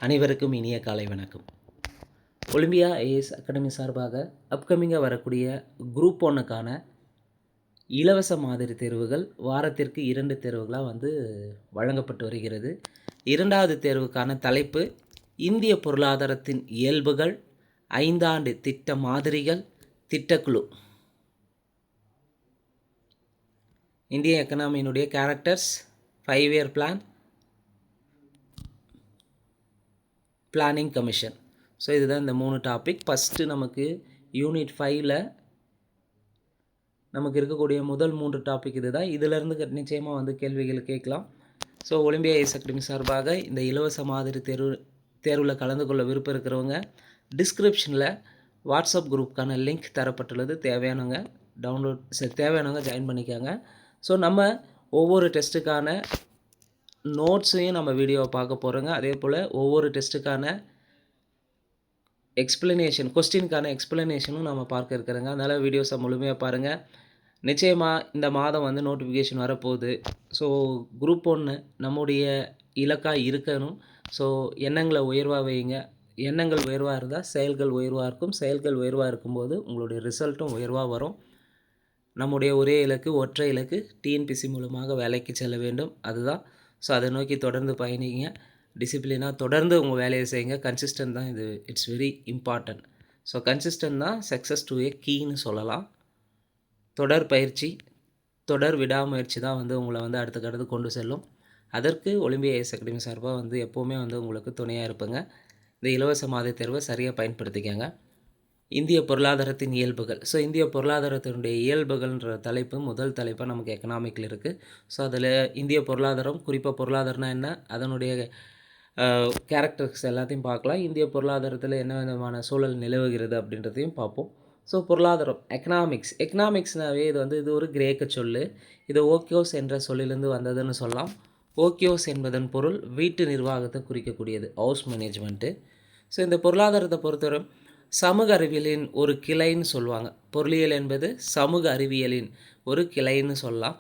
அனைவருக்கும் இனிய காலை வணக்கம். ஒலிம்பியா ஐஏஎஸ் அகாடமி சார்பாக அப்கமிங்காக வரக்கூடிய குரூப் 1க்கான இலவச மாதிரி தேர்வுகள் வாரத்திற்கு 2 தேர்வுகளாக வழங்கப்பட்டு வருகிறது. 2வது தேர்வுக்கான தலைப்பு இந்திய பொருளாதாரத்தின் இயல்புகள், 5 ஆண்டு திட்ட மாதிரிகள், திட்டக்குழு. இந்திய எக்கனாமியினுடைய characters, 5 year plan, planning commission. So இதுதான் இந்த 3 டாபிக். ஃபஸ்ட்டு நமக்கு யூனிட் 5ல் நமக்கு இருக்கக்கூடிய முதல் 3 டாபிக் இது தான். இதிலேருந்து நிச்சயமாக கேள்விகள் கேட்கலாம். ஸோ ஒலிம்பியா ஐஏஎஸ் அகாடமி சார்பாக இந்த இலவச மாதிரி தேர்வில் கலந்து கொள்ள விருப்பம் இருக்கிறவங்க டிஸ்கிரிப்ஷனில் வாட்ஸ்அப் குரூப்புக்கான லிங்க் தரப்பட்டுள்ளது. தேவையானவங்க ஜாயின் பண்ணிக்காங்க. ஸோ நம்ம ஒவ்வொரு டெஸ்ட்டுக்கான நோட்ஸையும் நம்ம வீடியோவை பார்க்க போகிறோங்க. அதே போல் ஒவ்வொரு டெஸ்ட்டுக்கான கொஸ்டினுக்கான எக்ஸ்ப்ளனேஷனும் நம்ம பார்க்க இருக்கிறோங்க. அதனால் வீடியோஸை முழுமையாக பாருங்கள். நிச்சயமாக இந்த மாதம் நோட்டிஃபிகேஷன் வரப்போகுது. ஸோ குரூப் 1 நம்முடைய இலக்காக இருக்கணும். ஸோ எண்ணங்களை உயர்வாக வைங்க. எண்ணங்கள் உயர்வாக இருந்தால் செயல்கள் உயர்வாக இருக்கும். செயல்கள் உயர்வாக இருக்கும்போது உங்களுடைய ரிசல்ட்டும் உயர்வாக வரும். நம்முடைய ஒரே இலக்கு, ஒற்றை இலக்கு, டிஎன்பிசி மூலமாக வேலைக்கு செல்ல வேண்டும். அதுதான். ஸோ அதை நோக்கி தொடர்ந்து பயணிங்க. டிசிப்ளினாக தொடர்ந்து உங்கள் வேலையை செய்யுங்க. கன்சிஸ்டன்ட் தான் இது. It's very important. So consistent தான் சக்ஸஸ் டு ஏ கீன்னு சொல்லலாம். தொடர் பயிற்சி, தொடர் விடாமுயற்சி தான் உங்களை அடுத்துக்கடுத்து கொண்டு செல்லும். அதற்கு ஒலிம்பியா ஐஏஎஸ் அகாடமி சார்பாக எப்போவுமே உங்களுக்கு துணையாக இருப்பேங்க. இந்த இலவச மாதிரி தேர்வை சரியாக பயன்படுத்திக்கங்க. இந்திய பொருளாதாரத்தின் இயல்புகள். ஸோ இந்திய பொருளாதாரத்தினுடைய இயல்புகள்ன்ற தலைப்பு முதல் தலைப்பாக நமக்கு எக்கனாமிக்கில் இருக்குது. ஸோ அதில் இந்திய பொருளாதாரம், குறிப்பாக பொருளாதாரம்னா என்ன, அதனுடைய கேரக்டர்ஸ் எல்லாத்தையும் பார்க்கலாம். இந்திய பொருளாதாரத்தில் என்ன விதமான சூழல் நிலவுகிறது அப்படின்றதையும் பார்ப்போம். ஸோ பொருளாதாரம், எக்கனாமிக்ஸ்னாவே இது ஒரு கிரேக்க சொல். இது ஓக்கியோஸ் என்ற சொல்லிலிருந்து வந்ததுன்னு சொல்லலாம். ஓக்கியோஸ் என்பதன் பொருள் வீட்டு நிர்வாகத்தை குறிக்கக்கூடியது, ஹவுஸ் மேனேஜ்மெண்ட்டு. ஸோ இந்த பொருளாதாரத்தை பொறுத்தவரை சமூக அறிவியலின் ஒரு கிளைன்னு சொல்லுவாங்க. பொருளியல் என்பது சமூக அறிவியலின் ஒரு கிளைன்னு சொல்லலாம்.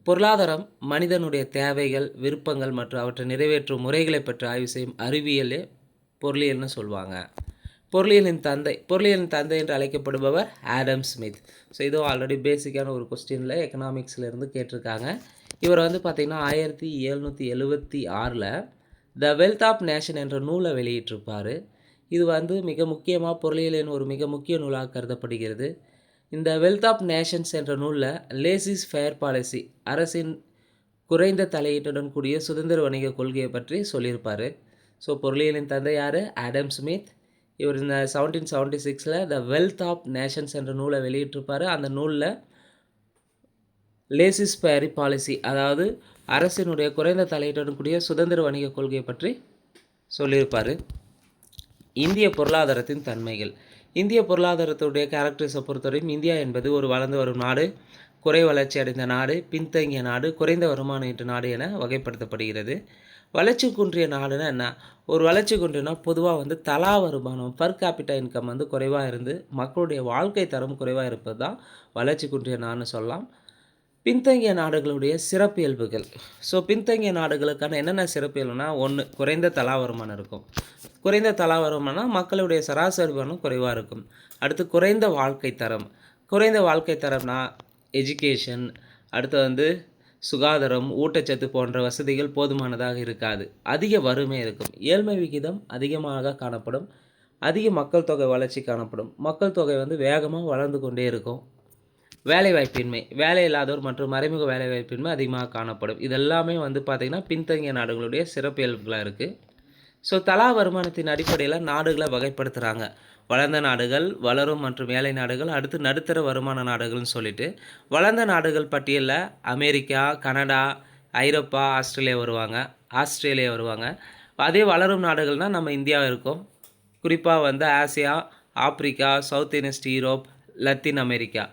பொருளாதாரம் மனிதனுடைய தேவைகள், விருப்பங்கள் மற்றும் அவற்றை நிறைவேற்றும் முறைகளை பற்றி ஆய்வு செய்யும் அறிவியலே பொருளியல்னு சொல்லுவாங்க. பொருளியலின் தந்தை என்று அழைக்கப்படுபவர் ஆடம் ஸ்மித். ஸோ இதுவும் ஆல்ரெடி பேசிக்கான ஒரு கொஸ்டினில் எக்கனாமிக்ஸ்லேருந்து கேட்டிருக்காங்க. இவர் பார்த்திங்கன்னா 1776 த வெல்த் ஆஃப் நேஷன் என்ற நூலை வெளியிட்டிருப்பார். இது மிக முக்கியமாக பொருளியலின் ஒரு மிக முக்கிய நூலாக கருதப்படுகிறது. இந்த வெல்த் ஆஃப் நேஷன்ஸ் என்ற நூலில் லேசிஸ் ஃபேர் பாலிசி, அரசின் குறைந்த தலையீட்டுடன் கூடிய சுதந்திர வணிக கொள்கையை பற்றி சொல்லியிருப்பார். ஸோ பொருளியலின் தந்தை யார்? Adam Smith. இவர் இந்த 1776 த வெல்த் ஆஃப் நேஷன்ஸ் என்ற நூலை வெளியிட்டிருப்பார். அந்த நூலில் லேசிஸ் ஃபேர் பாலிசி, அதாவது அரசினுடைய குறைந்த தலையீட்டுடன் கூடிய சுதந்திர வணிக கொள்கையை பற்றி சொல்லியிருப்பார். இந்திய பொருளாதாரத்தின் தன்மைகள். இந்திய பொருளாதாரத்துடைய கேரக்டர்ஸை பொறுத்தவரையும் இந்தியா என்பது ஒரு வளர்ந்து வரும் நாடு, குறை வளர்ச்சி அடைந்த நாடு, பின்தங்கிய நாடு, குறைந்த வருமானம் ஈட்டு நாடு என வகைப்படுத்தப்படுகிறது. வளர்ச்சி குன்றிய நாடுனா என்ன? ஒரு வளர்ச்சி குன்றினா பொதுவாக தலா வருமானம், பர் கேபிட்டா இன்கம் குறைவாக இருந்து மக்களுடைய வாழ்க்கை தரம் குறைவாக இருப்பது தான் வளர்ச்சி குன்றிய நாடுன்னு சொல்லலாம். பின்தங்கிய நாடுகளுடைய சிறப்பியல்புகள். ஸோ பின்தங்கிய நாடுகளுக்கான என்னென்ன சிறப்பியல்புனா, 1 குறைந்த தலா வருமானம் இருக்கும். குறைந்த தலா வருமானம் மக்களுடைய சராசரி வருமானம் குறைவாக இருக்கும். அடுத்து குறைந்த வாழ்க்கை தரம். குறைந்த வாழ்க்கை தரம்னா எஜுகேஷன், அடுத்து சுகாதாரம், ஊட்டச்சத்து போன்ற வசதிகள் போதுமானதாக இருக்காது. அதிக வறுமை இருக்கும். ஏழ்மை விகிதம் அதிகமாக காணப்படும். அதிக மக்கள் தொகை வளர்ச்சி காணப்படும். மக்கள் தொகை வேகமாக வளர்ந்து கொண்டே இருக்கும். வேலைவாய்ப்பின்மை, வேலை இல்லாதோர் மற்றும் மறைமுக வேலைவாய்ப்பின்மை அதிகமாக காணப்படும். இதெல்லாமே பார்த்திங்கன்னா பின்தங்கிய நாடுகளுடைய சிறப்பியல்புகளாக இருக்குது. ஸோ தலா வருமானத்தின் அடிப்படையில் நாடுகளை வகைப்படுத்துகிறாங்க. வளர்ந்த நாடுகள், வளரும் மற்றும் ஏழை நாடுகள், அடுத்து நடுத்தர வருமான நாடுகள்னு சொல்லிட்டு வளர்ந்த நாடுகள் பட்டியலில் அமெரிக்கா, கனடா, ஐரோப்பா, ஆஸ்திரேலியா வருவாங்க. அதே வளரும் நாடுகள்னால் நம்ம இந்தியா இருக்கும். குறிப்பாக Asia, Africa, South East Europe, Latin America.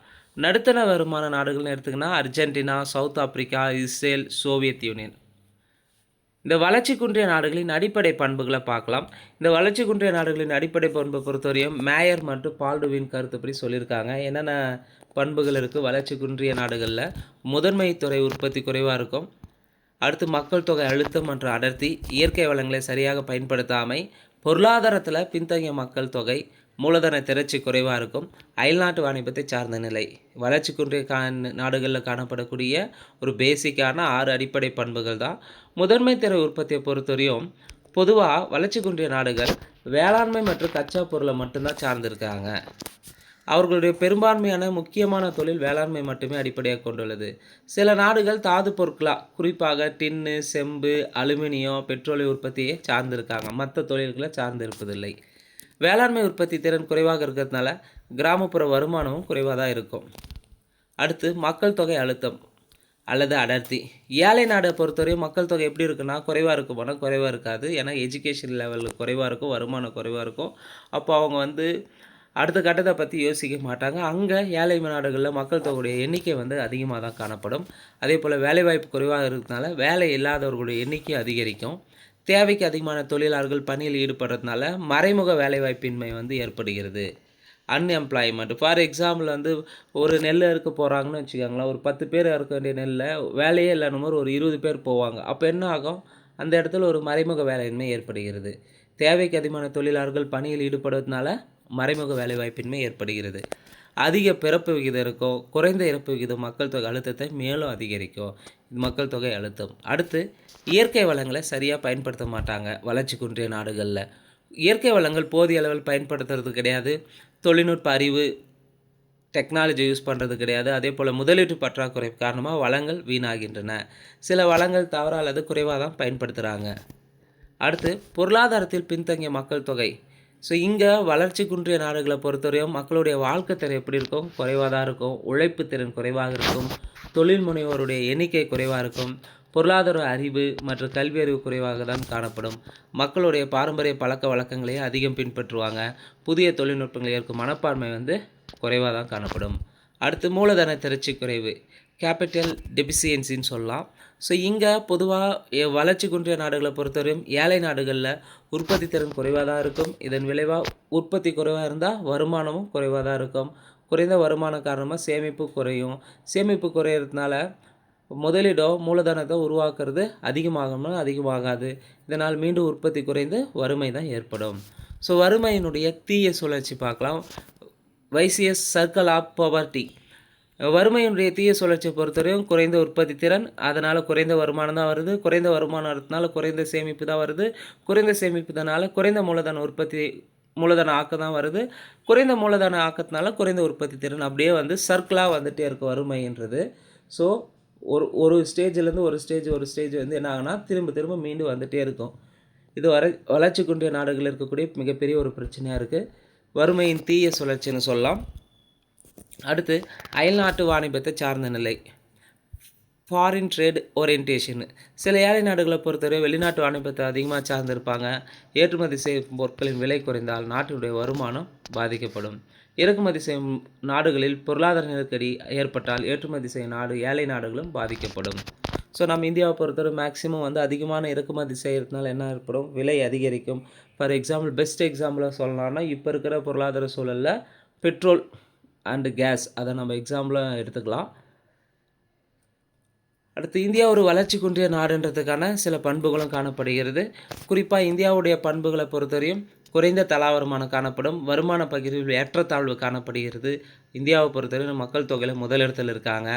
நடுத்தர வருமான நாடுகள்னு எடுத்துக்கினா Argentina, South Africa, Israel, Soviet Union. இந்த வளர்ச்சி குன்றிய நாடுகளின் அடிப்படை பண்புகளை பார்க்கலாம். இந்த வளர்ச்சி குன்றிய நாடுகளின் அடிப்படை பண்பை பொறுத்தவரையும் மேயர் மற்றும் பால்டுவின் கருத்துப்படி சொல்லியிருக்காங்க. என்னென்ன பண்புகள் இருக்குது வளர்ச்சி குன்றிய நாடுகளில்? முதன்மை துறை உற்பத்தி குறைவாக இருக்கும். அடுத்து மக்கள் தொகை அழுத்தம் மற்றும் அடர்த்தி, இயற்கை வளங்களை சரியாக பயன்படுத்தாமை, பொருளாதாரத்தில் பின்தங்கிய மக்கள் தொகை, மூலதன திரட்சி குறைவாக இருக்கும், அயல்நாட்டு வாணிபத்தை சார்ந்த நிலை. வளர்ச்சி குன்றிய நாடுகளில் காணப்படக்கூடிய ஒரு பேசிக்கான 6 அடிப்படை பண்புகள் தான். முதன்மை திற உற்பத்தியை பொறுத்தவரையும் பொதுவாக வளர்ச்சி குன்றிய நாடுகள் வேளாண்மை மற்றும் கச்சா பொருளை மட்டும்தான் சார்ந்திருக்காங்க. அவர்களுடைய பெரும்பான்மையான முக்கியமான தொழில் வேளாண்மை மட்டுமே அடிப்படையாக கொண்டுள்ளது. சில நாடுகள் தாது பொருட்களாக, குறிப்பாக டின்னு, செம்பு, அலுமினியம், பெட்ரோலிய உற்பத்தியை சார்ந்திருக்காங்க. மற்ற தொழில்களை சார்ந்து இருப்பதில்லை. வேளாண்மை உற்பத்தி திறன் குறைவாக இருக்கிறதுனால கிராமப்புற வருமானமும் குறைவாக தான் இருக்கும். அடுத்து மக்கள் தொகை அழுத்தம் அல்லது அடர்த்தி. ஏழை நாடை பொறுத்தவரையும் மக்கள் தொகை எப்படி இருக்குன்னா குறைவாக இருக்குமானா குறைவாக இருக்காது. ஏன்னா எஜுகேஷன் லெவல் குறைவாக இருக்கும், வருமானம் குறைவாக இருக்கும். அப்போ அவங்க அடுத்த கட்டத்தை பற்றி யோசிக்க மாட்டாங்க. அங்கே ஏழை நாடுகளில் மக்கள் தொகையுடைய எண்ணிக்கை அதிகமாக தான் காணப்படும். அதே போல் வேலைவாய்ப்பு குறைவாக இருக்கிறதுனால வேலை இல்லாதவர்களுடைய எண்ணிக்கை அதிகரிக்கும். தேவைக்கு அதிகமான தொழிலாளர்கள் பணியில் ஈடுபடுறதுனால மறைமுக வேலைவாய்ப்பின்மை ஏற்படுகிறது. அன்எம்ப்ளாய்மெண்ட். ஃபார் எக்ஸாம்பிள் ஒரு நெல் அறுக்க போகிறாங்கன்னு வச்சுக்கோங்களேன். ஒரு 10 பேர் அறுக்க வேண்டிய நெல்லை வேலையே இல்லைன்னு ஒரு 20 பேர் போவாங்க. அப்போ என்ன ஆகும்? அந்த இடத்துல ஒரு மறைமுக வேலையின்மை ஏற்படுகிறது. தேவைக்கு அதிகமான தொழிலாளர்கள் பணியில் ஈடுபடுவதனால மறைமுக வேலைவாய்ப்பின்மை ஏற்படுகிறது. அதிக பிறப்பு விகிதம் இருக்கும், குறைந்த இறப்பு விகிதம் மக்கள் தொகை அழுத்தத்தை மேலும் அதிகரிக்கும். இது மக்கள் தொகை அழுத்தம். அடுத்து இயற்கை வளங்களை சரியாக பயன்படுத்த மாட்டாங்க வளர்ச்சி குன்றிய நாடுகளில். இயற்கை வளங்கள் போதிய அளவில் பயன்படுத்துறது கிடையாது. தொழில்நுட்ப அறிவு, டெக்னாலஜி யூஸ் பண்ணுறது கிடையாது. அதே போல் முதலீட்டு பற்றாக்குறை காரணமாக வளங்கள் வீணாகின்றன. சில வளங்கள் தவறாக அல்லது குறைவாக தான் பயன்படுத்துகிறாங்க. அடுத்து பொருளாதாரத்தில் பின்தங்கிய மக்கள் தொகை. ஸோ இங்கே வளர்ச்சி குன்றிய நாடுகளை பொறுத்தவரையும் மக்களுடைய வாழ்க்கை திறன் எப்படி இருக்கும்? குறைவாக தான் இருக்கும். உழைப்பு திறன் குறைவாக இருக்கும். தொழில் முனைவோருடைய எண்ணிக்கை குறைவாக இருக்கும். பொருளாதார அறிவு மற்றும் கல்வி அறிவு குறைவாக தான் காணப்படும். மக்களுடைய பாரம்பரிய பழக்க வழக்கங்களையே அதிகம் பின்பற்றுவாங்க. புதிய தொழில்நுட்பங்களை ஏற்கும் மனப்பான்மை குறைவாக தான் காணப்படும். அடுத்து மூலதன திரட்சி குறைவு, கேபிட்டல் டெபிசியன்சின்னு சொல்லலாம். ஸோ இங்கே பொதுவாக வளர்ச்சி குன்றிய நாடுகளை பொறுத்தவரையும் ஏழை நாடுகளில் உற்பத்தி திறன் குறைவாக தான் இருக்கும். இதன் விளைவாக உற்பத்தி குறைவாக இருந்தால் வருமானமும் குறைவாக தான் இருக்கும். குறைந்த வருமானம் காரணமாக சேமிப்பு குறையும். சேமிப்பு குறையிறதுனால முதலீடோ மூலதனத்தை உருவாக்குறது அதிகமாகாது. இதனால் மீண்டும் உற்பத்தி குறைந்து வறுமை தான் ஏற்படும். ஸோ வறுமையினுடைய தீய சுழற்சி பார்க்கலாம். வைசியஸ் சர்க்கிள் ஆஃப் பவர்ட்டி. வறுமையினுடைய தீய சுழற்சியை பொறுத்தவரையும் குறைந்த உற்பத்தி திறன், அதனால் குறைந்த வருமானம் தான் வருது. குறைந்த வருமானத்தினால குறைந்த சேமிப்பு தான் வருது. குறைந்த சேமிப்புனால குறைந்த மூலதன ஆக்கம் தான் வருது. குறைந்த மூலதன ஆக்கத்தினால குறைந்த உற்பத்தி திறன். அப்படியே சர்க்கிளாக வந்துகிட்டே இருக்கும் வறுமைன்றது. ஸோ ஒரு ஸ்டேஜ்லேருந்து ஒரு ஸ்டேஜ் என்ன ஆகுனா திரும்ப மீண்டும் வந்துகிட்டே இருக்கும். இது வளர்ச்சி குன்றிய நாடுகளில் இருக்கக்கூடிய மிகப்பெரிய ஒரு பிரச்சனையாக இருக்குது. வறுமையின் தீய சுழற்சின்னு சொல்லலாம். அடுத்து அயல்நாட்டு வாணிபத்தை சார்ந்த நிலை, ஃபாரின் ட்ரேட் ஓரியன்டேஷன். சில ஏழை நாடுகளை பொறுத்தவரை வெளிநாட்டு வாணிபத்தை அதிகமாக சார்ந்திருப்பாங்க. ஏற்றுமதி செய்யும் பொருட்களின் விலை குறைந்தால் நாட்டினுடைய வருமானம் பாதிக்கப்படும். இறக்குமதி செய்யும் நாடுகளில் பொருளாதார நெருக்கடி ஏற்பட்டால் ஏற்றுமதி செய்யும் ஏழை நாடுகளும் பாதிக்கப்படும். ஸோ நம்ம இந்தியாவை பொறுத்தவரை மேக்ஸிமம் அதிகமான இறக்குமதி செய்கிறதுனால என்ன ஏற்படும்? விலை அதிகரிக்கும். ஃபார் எக்ஸாம்பிள் பெஸ்ட் எக்ஸாம்பிளாக சொல்லலாம்னா இப்போ இருக்கிற பொருளாதார சூழலில் பெட்ரோல் அண்டு கேஸ், அதை நம்ம எக்ஸாம்பிளாக எடுத்துக்கலாம். அடுத்து இந்தியா ஒரு வளர்ச்சி குன்றிய நாடுன்றதுக்கான சில பண்புகளும் காணப்படுகிறது. குறிப்பாக இந்தியாவுடைய பண்புகளை பொறுத்தவரையும் குறைந்த தலா வருமானம் காணப்படும். வருமான பகிர்வில் ஏற்றத்தாழ்வு காணப்படுகிறது. இந்தியாவை பொறுத்தவரை மக்கள் தொகையில் முதலிடத்தில் இருக்காங்க.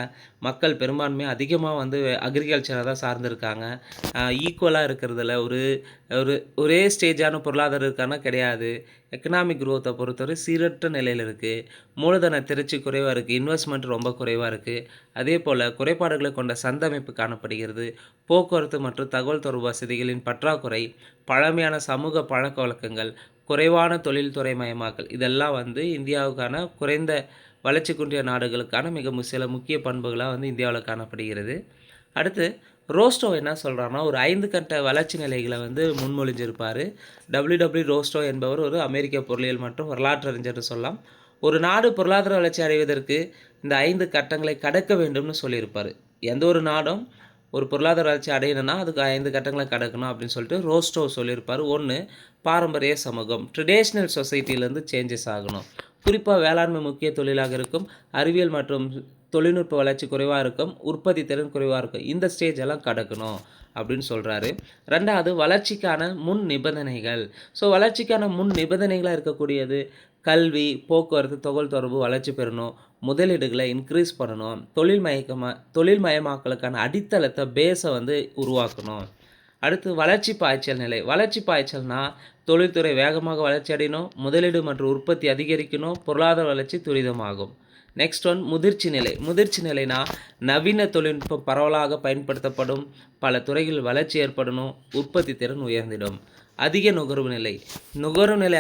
மக்கள் பெரும்பான்மையாக அதிகமாக அக்ரிகல்ச்சரை தான் சார்ந்திருக்காங்க. ஈக்குவலாக இருக்கிறதுல ஒரே ஸ்டேஜான பொருளாதாரம் இருக்கானா கிடையாது. எக்கனாமிக் குரோத்தை பொறுத்தவரை சீரற்ற நிலையில் இருக்குது. மூலதன திரட்சி குறைவாக இருக்குது. இன்வெஸ்ட்மெண்ட் ரொம்ப குறைவாக இருக்குது. அதே போல் குறைபாடுகளை கொண்ட சந்தமைப்பு காணப்படுகிறது. போக்குவரத்து மற்றும் தகவல் தொடர்பு வசதிகளின் பற்றாக்குறை, பழமையான சமூக பழக்க வழக்கங்கள், குறைவான தொழில்துறை மயமாக்கல், இதெல்லாம் இந்தியாவுக்கான குறைந்த வளர்ச்சி குன்றிய நாடுகளுக்கான சில முக்கிய பண்புகளாக இந்தியாவில் காணப்படுகிறது. அடுத்து ரோஸ்டோ என்ன சொல்கிறாருன்னா ஒரு 5 கட்ட வளர்ச்சி நிலைகளை முன்மொழிஞ்சிருப்பார். டபிள்யூ ரோஸ்டோ என்பவர் ஒரு அமெரிக்க பொருளியல் மற்றும் வரலாற்றறிஞர் சொல்லலாம். ஒரு நாடு பொருளாதார வளர்ச்சி அடைவதற்கு இந்த 5 கட்டங்களை கடக்க வேண்டும்னு சொல்லியிருப்பார். எந்த ஒரு நாடும் ஒரு பொருளாதார வளர்ச்சி அடையணும்னா அதுக்கு 5 கட்டங்களை கடக்கணும் அப்படின்னு சொல்லிட்டு ரோஸ்டோ சொல்லியிருப்பார். 1, பாரம்பரிய சமூகம், ட்ரெடிஷ்னல் சொசைட்டிலேருந்து சேஞ்சஸ் ஆகணும். குறிப்பாக வேளாண்மை முக்கிய தொழிலாக இருக்கும். அறிவியல் மற்றும் தொழில்நுட்ப வளர்ச்சி குறைவாக இருக்கும், உற்பத்தி திறன் குறைவாக இருக்கும். இந்த ஸ்டேஜ் எல்லாம் கடக்கணும் அப்படின்னு சொல்கிறாரு. ரெண்டாவது, வளர்ச்சிக்கான முன் நிபந்தனைகள். ஸோ வளர்ச்சிக்கான முன் நிபந்தனைகளாக இருக்கக்கூடியது கல்வி, போக்குவரத்து, தகவல் தொடர்பு வளர்ச்சி பெறணும், முதலீடுகளை இன்க்ரீஸ் பண்ணணும், தொழில்மயமாக்கலுக்கான அடித்தளத்தை பேஸை வந்து உருவாக்கணும். அடுத்து வளர்ச்சி பாய்ச்சல் நிலை. வளர்ச்சி பாய்ச்சல்னா தொழில்துறை வேகமாக வளர்ச்சி அடையணும், முதலீடு மற்றும் உற்பத்தி அதிகரிக்கணும், பொருளாதார வளர்ச்சி துரிதமாகும். நெக்ஸ்ட் ஒன் முதிர்ச்சி நிலை. முதிர்ச்சி நிலைனா நவீன தொழில்நுட்பம் பரவலாக பயன்படுத்தப்படும், பல துறைகளில் வளர்ச்சி ஏற்படணும், உற்பத்தி திறன் உயர்ந்திடும். அதிக நுகர்வு நிலை.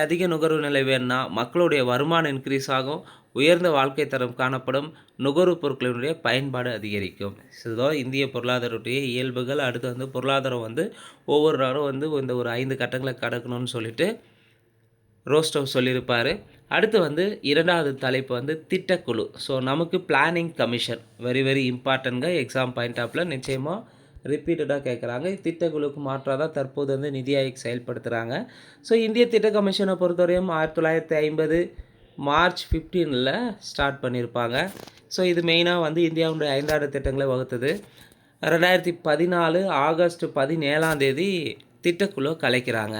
அதிக நுகர்வு நிலை வேணும்னா மக்களுடைய வருமானம் இன்க்ரீஸ் ஆகும், உயர்ந்த வாழ்க்கை தரம் காணப்படும், நுகர்வுப் பொருட்களினுடைய பயன்பாடு அதிகரிக்கும். இதுதான் இந்திய பொருளாதாரத்துடைய இயல்புகள். அடுத்து வந்து பொருளாதாரம் வந்து ஒவ்வொரு நாளும் வந்து இந்த ஒரு 5 கட்டங்களை கடக்கணும்னு சொல்லிட்டு ரோஸ்டோவ் சொல்லியிருப்பார். அடுத்து வந்து இரண்டாவது தலைப்பு வந்து திட்டக்குழு. ஸோ நமக்கு பிளானிங் கமிஷன் வெரி வெரி இம்பார்ட்டன்ட்ங்க. எக்ஸாம் பாயிண்ட் ஆஃபில் நிச்சயமாக ரிப்பீட்டடாக கேட்குறாங்க. திட்டக்குழுக்கு மாற்றாக தான் தற்போது வந்து நிதி ஆயோக் செயல்படுத்துகிறாங்க. ஸோ இந்திய திட்ட கமிஷனை பொறுத்தவரையும் 1950 மார்ச் 15 ஸ்டார்ட் பண்ணியிருப்பாங்க. ஸோ இது மெயினாக வந்து இந்தியாவுடைய 5ஆண்டு திட்டங்களை வகுத்தது. 2014 ஆகஸ்ட் 17 திட்டக்குழு கலைக்கிறாங்க.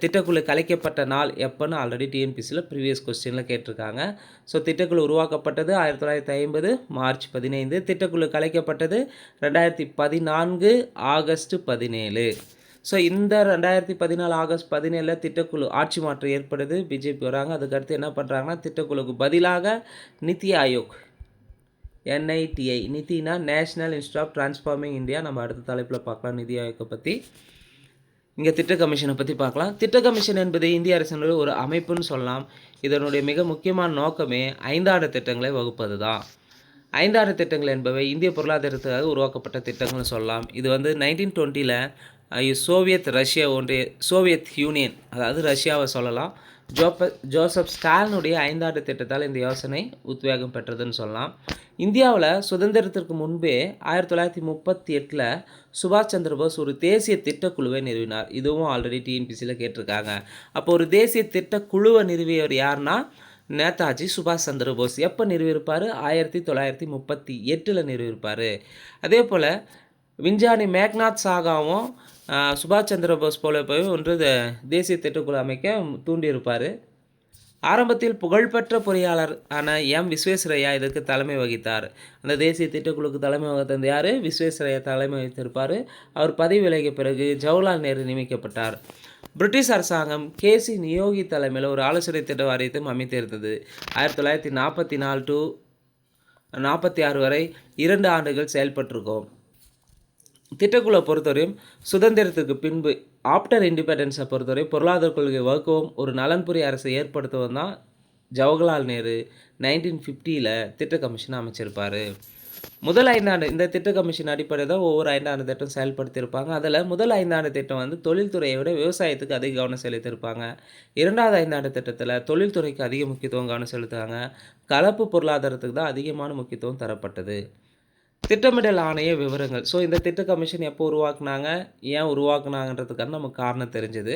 திட்டக்குழு கலைக்கப்பட்ட நாள் எப்போன்னு ஆல்ரெடி டிஎன்பிசியில் ப்ரீவியஸ் கொஸ்டினில் கேட்டிருக்காங்க. ஸோ திட்டக்குழு உருவாக்கப்பட்டது 1950 மார்ச் 15. திட்டக்குழு கலைக்கப்பட்டது 2014 ஆகஸ்ட் 17. ஸோ இந்த 2014 ஆகஸ்ட் 17 திட்டக்குழு ஆட்சி மாற்றம் ஏற்படுது, பிஜேபி வராங்க. அதுக்கடுத்து என்ன பண்ணுறாங்கன்னா திட்டக்குழுக்கு பதிலாக நித்தி ஆயோக், NITI, நிதினா National Institute of Transforming India. நம்ம அடுத்த தலைப்பில் பார்க்கலாம் நிதி ஆயோக்கை பற்றி. இங்கே திட்ட கமிஷனை பற்றி பார்க்கலாம். திட்ட கமிஷன் என்பது இந்திய அரசினுடைய ஒரு அமைப்புன்னு சொல்லலாம். இதனுடைய மிக முக்கியமான நோக்கமே 5ஆண்டு திட்டங்களை வகுப்பது தான். 5ஆண்டு திட்டங்கள் என்பவை இந்திய பொருளாதாரத்துக்காக உருவாக்கப்பட்ட திட்டங்கள்னு சொல்லலாம். இது வந்து 1920 சோவியத் யூனியன், அதாவது ரஷ்யாவை சொல்லலாம், ஜோசப் ஸ்டாலினுடைய 5ஆண்டு திட்டத்தால் இந்த யோசனை உத்வேகம் பெற்றதுன்னு சொல்லலாம். இந்தியாவில் சுதந்திரத்திற்கு முன்பே 1938 சுபாஷ் சந்திர போஸ் ஒரு தேசிய திட்டக்குழுவை நிறுவினார். இதுவும் ஆல்ரெடி டிஎன்பிசியில் கேட்டிருக்காங்க. அப்போ ஒரு தேசிய திட்டக்குழுவை நிறுவியவர் யாருன்னா நேதாஜி சுபாஷ் சந்திர போஸ். எப்போ நிறுவியிருப்பார்? 1938 நிறுவியிருப்பார். அதே போல் விஞ்ஞானி மேக்நாத் சாகாவும் சுபாஷ் சந்திர போஸ் போல போய் ஒன்று தேசிய திட்டக்குழு அமைக்க தூண்டியிருப்பார். ஆரம்பத்தில் புகழ்பெற்ற பொறியாளர் ஆன விஸ்வேஸ்வரய்யா இதற்கு தலைமை வகித்தார். அந்த தேசிய திட்டக்குழுக்கு தலைமை வகித்தது யார்? விஸ்வேஸ்வரய்யா தலைமை வகித்திருப்பார். அவர் பதவி விலகிய பிறகு ஜவஹர்லால் நேரு நியமிக்கப்பட்டார். பிரிட்டிஷ் அரசாங்கம் கேசி நியோகி தலைமையில் ஒரு ஆலோசனை திட்ட வாரியத்தையும் அமைத்திருந்தது. 1944 to 46 வரை 2 ஆண்டுகள் செயல்பட்டிருக்கும். திட்டக்குழுவை பொறுத்தவரையும் சுதந்திரத்துக்கு பின்பு ஆஃப்டர் இண்டிபெண்டன்ஸை பொறுத்தவரை பொருளாதார கொள்கை வகுக்கவும் ஒரு நலன்புரி அரசை ஏற்படுத்தவும் தான் ஜவஹர்லால் நேரு 1950 திட்ட கமிஷனை அமைச்சிருப்பார். முதல் 5 ஆண்டு இந்த திட்ட கமிஷன் அடிப்படையில் தான் ஒவ்வொரு 5 ஆண்டு திட்டம் செயல்படுத்தியிருப்பாங்க. அதில் முதல் 5 ஆண்டு திட்டம் வந்து தொழில்துறையை விட விவசாயத்துக்கு அதிக கவனம் செலுத்தியிருப்பாங்க. 2வது 5 ஆண்டு திட்டத்தில் தொழில்துறைக்கு அதிக முக்கியத்துவம் கவனம் செலுத்துவாங்க. கலப்பு பொருளாதாரத்துக்கு தான் அதிகமான முக்கியத்துவம் தரப்பட்டது. திட்டமிடல் ஆணைய விவரங்கள். ஸோ இந்த திட்ட கமிஷன் எப்போ உருவாக்குனாங்க, ஏன் உருவாக்குனாங்கன்றதுக்கான நமக்கு காரணம் தெரிஞ்சது.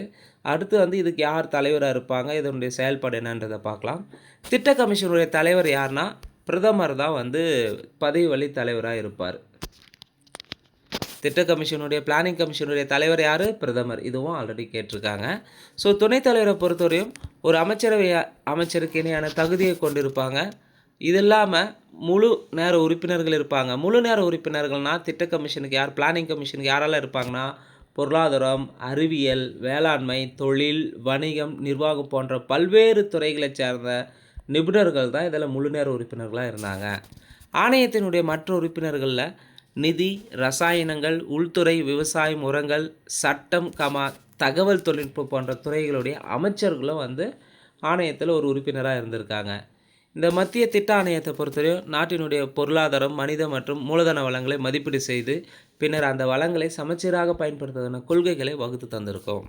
அடுத்து வந்து இதுக்கு யார் தலைவராக இருப்பாங்க, இதனுடைய செயல்பாடு என்னன்றதை பார்க்கலாம். திட்ட கமிஷனுடைய தலைவர் யாருன்னா பிரதமர் தான் வந்து பதவி வழி தலைவராக இருப்பார். திட்ட கமிஷனுடைய பிளானிங் கமிஷனுடைய தலைவர் யார்? பிரதமர். இதுவும் ஆல்ரெடி கேட்டிருக்காங்க. ஸோ துணைத் தலைவரை பொறுத்தவரையும் ஒரு அமைச்சருக்கு இணையான தகுதியை கொண்டிருப்பாங்க. இது இல்லாமல் முழு நேர உறுப்பினர்கள் இருப்பாங்க. முழு நேர உறுப்பினர்கள்னால் திட்ட கமிஷனுக்கு யார், பிளானிங் கமிஷனுக்கு யாரெல்லாம் இருப்பாங்கன்னா பொருளாதாரம், அறிவியல், வேளாண்மை, தொழில், வணிகம், நிர்வாகம் போன்ற பல்வேறு துறைகளை சேர்ந்த நிபுணர்கள் தான் இதில் முழு நேர உறுப்பினர்களாக இருந்தாங்க. ஆணையத்தினுடைய மற்ற உறுப்பினர்களில் நிதி, ரசாயனங்கள், உள்துறை, விவசாயம், உரங்கள், சட்டம், தகவல் தொழில்நுட்பம் போன்ற துறைகளுடைய அமைச்சர்களும் வந்து ஆணையத்தில் ஒரு உறுப்பினராக இருந்திருக்காங்க. இந்த மத்திய திட்ட ஆணையத்தை பொறுத்தவரையும் நாட்டினுடைய பொருளாதாரம், மனித மற்றும் மூலதன வளங்களை மதிப்பீடு செய்து பின்னர் அந்த வளங்களை சமச்சீராக பயன்படுத்துவதற்கான கொள்கைகளை வகுத்து தந்திருக்கும்.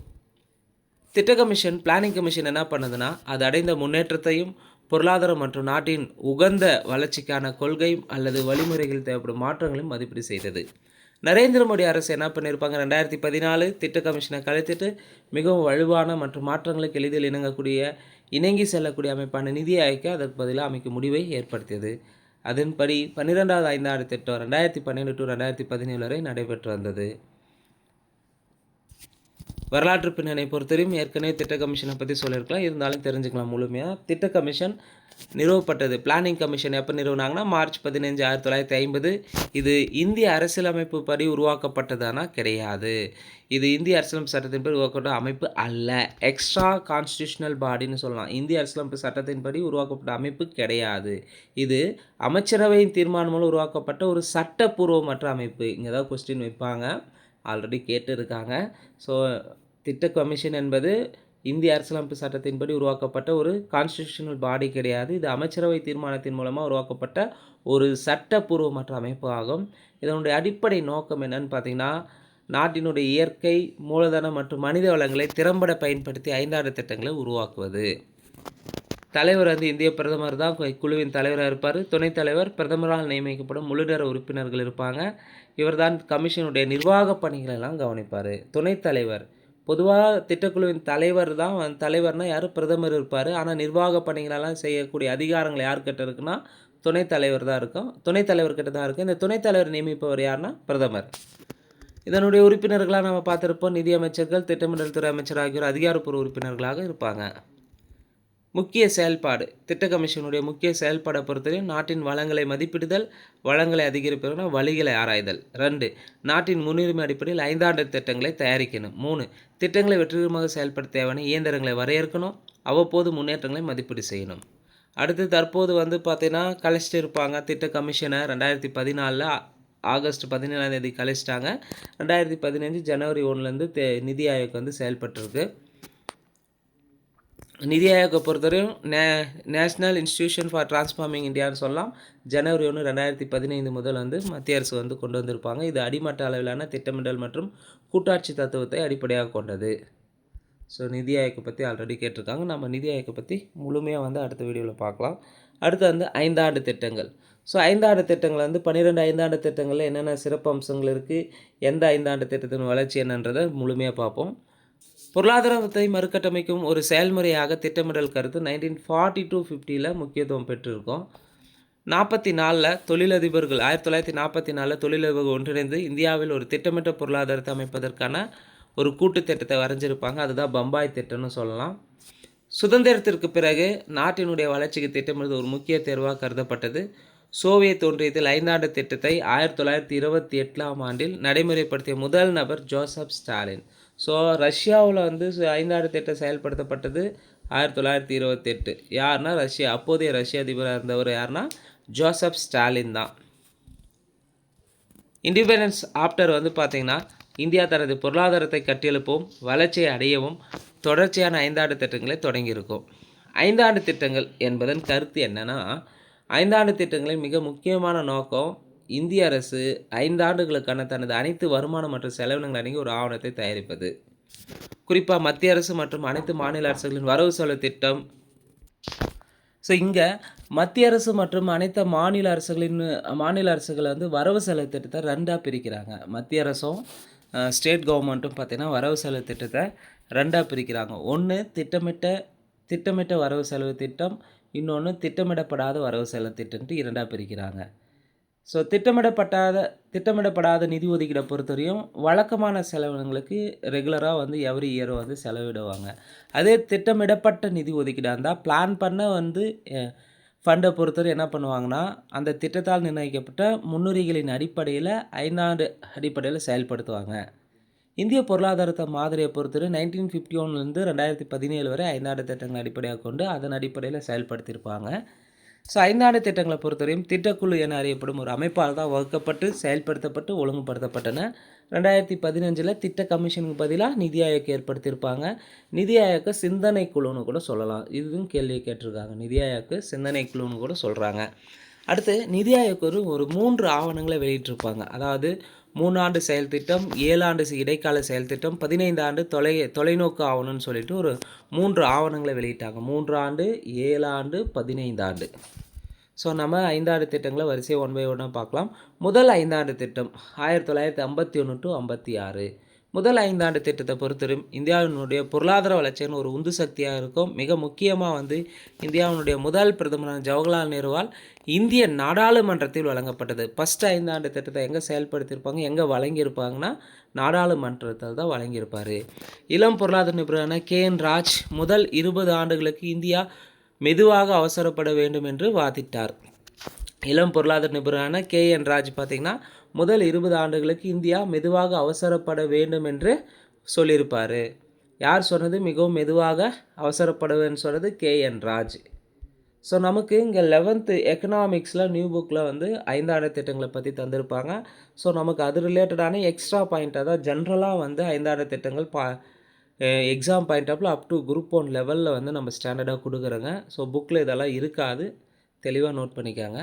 திட்ட கமிஷன், பிளானிங் கமிஷன் என்ன பண்ணுதுன்னா அது அடைந்த முன்னேற்றத்தையும் பொருளாதாரம் மற்றும் நாட்டின் உகந்த வளர்ச்சிக்கான கொள்கை அல்லது வழிமுறைகள் தேவைப்படும் மாற்றங்களையும் மதிப்பீடு செய்தது. நரேந்திர மோடி அரசு என்ன பண்ணியிருப்பாங்க, 2014 திட்ட கமிஷனை கலைத்துட்டு மிகவும் வலுவான மற்றும் மாற்றங்களுக்கு எளிதில் இணங்கி செல்லக்கூடிய அமைப்பான நிதி ஆயோக்கை அதற்கு பதிலாக அமைக்கும் முடிவை ஏற்படுத்தியது. அதன்படி 12வது ஐந்தாண்டு திட்டம் 2012 டு 2017 வரை நடைபெற்று வந்தது. வரலாற்று பின்னணி பொறுத்தவரையும் ஏற்கனவே திட்ட கமிஷனை பற்றி சொல்லியிருக்கலாம், இருந்தாலும் தெரிஞ்சுக்கலாம் முழுமையாக. திட்ட கமிஷன் நிறுவப்பட்டது. பிளானிங் கமிஷன் எப்போ நிறுவனாங்கன்னா மார்ச் 15, 1950. இது இந்திய அரசியலமைப்பு படி உருவாக்கப்பட்டதானா கிடையாது. இது இந்திய அரசியலமைப்பு சட்டத்தின்படி உருவாக்கப்பட்ட அமைப்பு அல்ல. எக்ஸ்ட்ரா கான்ஸ்டியூஷனல் பாடின்னு சொல்லலாம். இந்திய அரசியலமைப்பு சட்டத்தின்படி உருவாக்கப்பட்ட அமைப்பு கிடையாது. இது அமைச்சரவையின் தீர்மானம் மூலம் உருவாக்கப்பட்ட ஒரு சட்டப்பூர்வமற்ற அமைப்பு. இங்கே தான் கொஸ்டின் வைப்பாங்க, ஆல்ரெடி கேட்டுருக்காங்க. ஸோ திட்ட கமிஷன் என்பது இந்திய அரசியலமைப்பு சட்டத்தின்படி உருவாக்கப்பட்ட ஒரு கான்ஸ்டியூஷனல் பாடி கிடையாது. இது அமைச்சரவை தீர்மானத்தின் மூலமாக உருவாக்கப்பட்ட ஒரு சட்டப்பூர்வமற்ற அமைப்பு ஆகும். இதனுடைய அடிப்படை நோக்கம் என்னன்னு பார்த்தீங்கன்னா, நாட்டினுடைய இயற்கை, மூலதனம் மற்றும் மனித வளங்களை திறம்பட பயன்படுத்தி 5 திட்டங்களை உருவாக்குவது. தலைவர் இந்திய பிரதமர் தான் குழுவின் தலைவராக இருப்பார். துணைத் தலைவர் பிரதமரால் நியமிக்கப்படும் முழுநேர உறுப்பினர்கள் இருப்பாங்க. இவர் தான் கமிஷனுடைய நிர்வாக பணிகளெல்லாம் கவனிப்பார். துணைத் தலைவர் பொதுவாக திட்டக்குழுவின் தலைவர் தான். தலைவர்னால் யார்? பிரதமர் இருப்பார். ஆனால் நிர்வாக பணிகளெல்லாம் செய்யக்கூடிய அதிகாரங்கள் யார்கிட்ட இருக்குன்னா துணைத் தலைவர் தான் இருக்கும். துணைத் தலைவர்கிட்ட தான் இருக்குது. இந்த துணைத் தலைவர் நியமிப்பவர் யாருன்னா பிரதமர். இதனுடைய உறுப்பினர்களாக நம்ம பார்த்துருப்போம். நிதியமைச்சர்கள், திட்டமிடல் துறை அமைச்சர் ஆகியோர் அதிகாரப்பூர்வ உறுப்பினர்களாக இருப்பாங்க. முக்கிய செயல்பாடு திட்ட கமிஷனுடைய முக்கிய செயல்பாடை பொறுத்தவரையும் நாட்டின் வளங்களை மதிப்பிடுதல், வளங்களை அதிகரிப்பதற்கான வழிகளை ஆராய்தல். 2, நாட்டின் முன்னுரிமை அடிப்படையில் 5 திட்டங்களை தயாரிக்கணும். 3, திட்டங்களை வெற்றிகரமாக செயல்படுத்த தேவையான இயந்திரங்களை வரையறுக்கணும். அவ்வப்போது முன்னேற்றங்களை மதிப்பீடு செய்யணும். அடுத்து தற்போது பார்த்தீங்கன்னா கழிச்சிட்டு இருப்பாங்க. திட்ட கமிஷனை 2014 ஆகஸ்ட் 17 கழிச்சிட்டாங்க. 2015 ஜனவரி 1 நிதி ஆயோக் செயல்பட்டுருக்கு. நிதி ஆயோக்கை பொறுத்தவரையும் நேஷ்னல் இன்ஸ்டிடியூஷன் ஃபார் டிரான்ஸ்ஃபார்மிங் இந்தியான்னு சொல்லலாம். ஜனவரி 1, 2015 முதல் மத்திய அரசு கொண்டு வந்திருப்பாங்க. இது அடிமட்ட அளவிலான திட்டமிடல் மற்றும் கூட்டாட்சி தத்துவத்தை அடிப்படையாக கொண்டது. ஸோ நிதி ஆயோக்கை பற்றி ஆல்ரெடி கேட்டிருக்காங்க. நம்ம நிதி ஆயோக்கை பற்றி முழுமையாக அடுத்த வீடியோவில் பார்க்கலாம். அடுத்து 5 திட்டங்கள். ஸோ 5 திட்டங்கள் 12 5 திட்டங்களில் என்னென்ன சிறப்பு அம்சங்கள் இருக்குது, எந்த 5 திட்டத்தின் வளர்ச்சி என்னன்றதை முழுமையாக பார்ப்போம். பொருளாதாரத்தை மறுகட்டமைக்கும் ஒரு செயல்முறையாக திட்டமிடல் கருத்து 1940-50 முக்கியத்துவம் பெற்றிருக்கும். 44 தொழிலதிபர்கள் 1944 தொழிலதிபர்கள் ஒன்றிணைந்து இந்தியாவில் ஒரு திட்டமிட்ட பொருளாதாரத்தை அமைப்பதற்கான ஒரு கூட்டு திட்டத்தை வரைஞ்சிருப்பாங்க. அதுதான் பம்பாய் திட்டம்னு சொல்லலாம். சுதந்திரத்திற்கு பிறகு நாட்டினுடைய வளர்ச்சிக்கு திட்டமிடுவது ஒரு முக்கிய தேர்வாக கருதப்பட்டது. சோவியத் ஒன்றியத்தில் 5 திட்டத்தை 1928 ஆண்டில் நடைமுறைப்படுத்திய முதல் நபர் ஜோசப் ஸ்டாலின். ஸோ ரஷ்யாவில் 5 திட்டம் செயல்படுத்தப்பட்டது 1928. யாருன்னா அப்போதைய ரஷ்ய அதிபராக இருந்தவர் யாருன்னா ஜோசப் ஸ்டாலின் தான். இண்டிபெண்டன்ஸ் ஆஃப்டர் பார்த்திங்கன்னா இந்தியா தனது பொருளாதாரத்தை கட்டியெழுப்பவும் வளர்ச்சியை அடையவும் தொடர்ச்சியான 5 திட்டங்களை தொடங்கியிருக்கும். 5 திட்டங்கள் என்பதன் கருத்து என்னென்னா, 5 திட்டங்களின் மிக முக்கியமான நோக்கம் இந்திய அரசு 5 ஆண்டுகளுக்கான தனது அனைத்து வருமானம் மற்றும் செலவினங்கள் அடங்கிய ஒரு ஆவணத்தை தயாரிப்பது. குறிப்பாக மத்திய அரசு மற்றும் அனைத்து மாநில அரசுகளின் வரவு செலவு திட்டம். ஸோ இங்கே மத்திய அரசு மற்றும் அனைத்து மாநில அரசுகள் வரவு செலவு திட்டத்தை 2ஆக பிரிக்கிறாங்க. மத்திய அரசும் ஸ்டேட் கவர்மெண்ட்டும் பார்த்திங்கன்னா வரவு செலவு திட்டத்தை 2ஆக பிரிக்கிறாங்க. ஒன்று திட்டமிட்ட வரவு செலவு திட்டம், இன்னொன்று திட்டமிடப்படாத வரவு செலவு திட்டம்ட்டு 2ஆக பிரிக்கிறாங்க. ஸோ திட்டமிடப்படாத நிதி ஒதுக்கீடை பொறுத்தவரையும் வழக்கமான செலவினங்களுக்கு ரெகுலராக எவ்ரி இயர் செலவிடுவாங்க. அதே திட்டமிடப்பட்ட நிதி ஒதுக்கீடாக இருந்தால் பிளான் பண்ண ஃபண்டை பொறுத்தவரை என்ன பண்ணுவாங்கன்னா, அந்த திட்டத்தால் நிர்ணயிக்கப்பட்ட முன்னுரிகளின் அடிப்படையில் 5 அடிப்படையில் செயல்படுத்துவாங்க. இந்திய பொருளாதாரத்தை மாதிரியை பொறுத்தவரை 1951 2017 வரை 5 திட்டங்களை அடிப்படையாக கொண்டு அதன் அடிப்படையில் செயல்படுத்தியிருப்பாங்க. ஸோ 5 திட்டங்களை பொறுத்தவரையும் திட்டக்குழு என அறியப்படும் ஒரு அமைப்பால் தான் வகுக்கப்பட்டு செயல்படுத்தப்பட்டு ஒழுங்குபடுத்தப்பட்டன. 2015 திட்ட கமிஷனுக்கு பதிலாக நிதி ஆயோக் ஏற்படுத்தியிருப்பாங்க. நிதி ஆயோக்கை சிந்தனை குழுன்னு கூட சொல்லலாம். இதுவும் கேள்வியை கேட்டிருக்காங்க. நிதி ஆயோக்கு சிந்தனை குழுன்னு கூட சொல்கிறாங்க. அடுத்து நிதி ஆயோக் ஒரு 3 ஆவணங்களை வெளியிட்டிருப்பாங்க. அதாவது 3 ஆண்டு செயல் திட்டம், 7 ஆண்டு இடைக்கால செயல் திட்டம், 15 ஆண்டு தொலைநோக்கு ஆவணம்னு சொல்லிட்டு ஒரு 3 ஆவணங்களை வெளியிட்டாங்க. 3 ஆண்டு, 7 ஆண்டு, 15 ஆண்டு. ஸோ நம்ம 5 திட்டங்களை வரிசையை 1 by 1 பார்க்கலாம். முதல் 5 திட்டம் 1951 to 56. முதல் 5 ஆண்டு திட்டத்தை பொறுத்தவரையும் இந்தியாவினுடைய பொருளாதார வளர்ச்சியான ஒரு உந்து சக்தியாக இருக்கும். மிக முக்கியமாக வந்து இந்தியாவினுடைய முதல் பிரதமரான ஜவஹர்லால் நேருவால் இந்திய நாடாளுமன்றத்தில் வழங்கப்பட்டது. ஃபஸ்ட்டு 5 ஆண்டு திட்டத்தை எங்கே செயல்படுத்தியிருப்பாங்க, எங்கே வழங்கியிருப்பாங்கன்னா நாடாளுமன்றத்தில் தான் வழங்கியிருப்பார். இளம் பொருளாதார நிபுணரான KN ராஜ் முதல் 20 ஆண்டுகளுக்கு இந்தியா மெதுவாக அவசரப்பட வேண்டும் என்று வாதிட்டார். இளம் பொருளாதார நிபுணரான KN ராஜ் பார்த்திங்கன்னா முதல் 20 ஆண்டுகளுக்கு இந்தியா மெதுவாக அவசரப்பட வேண்டும் என்று சொல்லியிருப்பார். யார் சொன்னது? மிகவும் மெதுவாக அவசரப்படுவேன்னு சொன்னது KN ராஜ். ஸோ நமக்கு இங்கே 11th எக்கனாமிக்ஸில் நியூ புக்கில் வந்து 5 ஆண்டு திட்டங்களை பற்றி தந்திருப்பாங்க. ஸோ நமக்கு அது ரிலேட்டடான எக்ஸ்ட்ரா பாயிண்ட்டாக தான் ஜென்ரலாக வந்து 5 ஆண்டு திட்டங்கள் எக்ஸாம் பாயிண்ட் ஆஃபில் அப் டு குரூப் 1 லெவலில் வந்து நம்ம ஸ்டாண்டர்டாக கொடுக்குறோங்க. ஸோ புக்கில் இதெல்லாம் இருக்காது, தெளிவாக நோட் பண்ணிக்காங்க.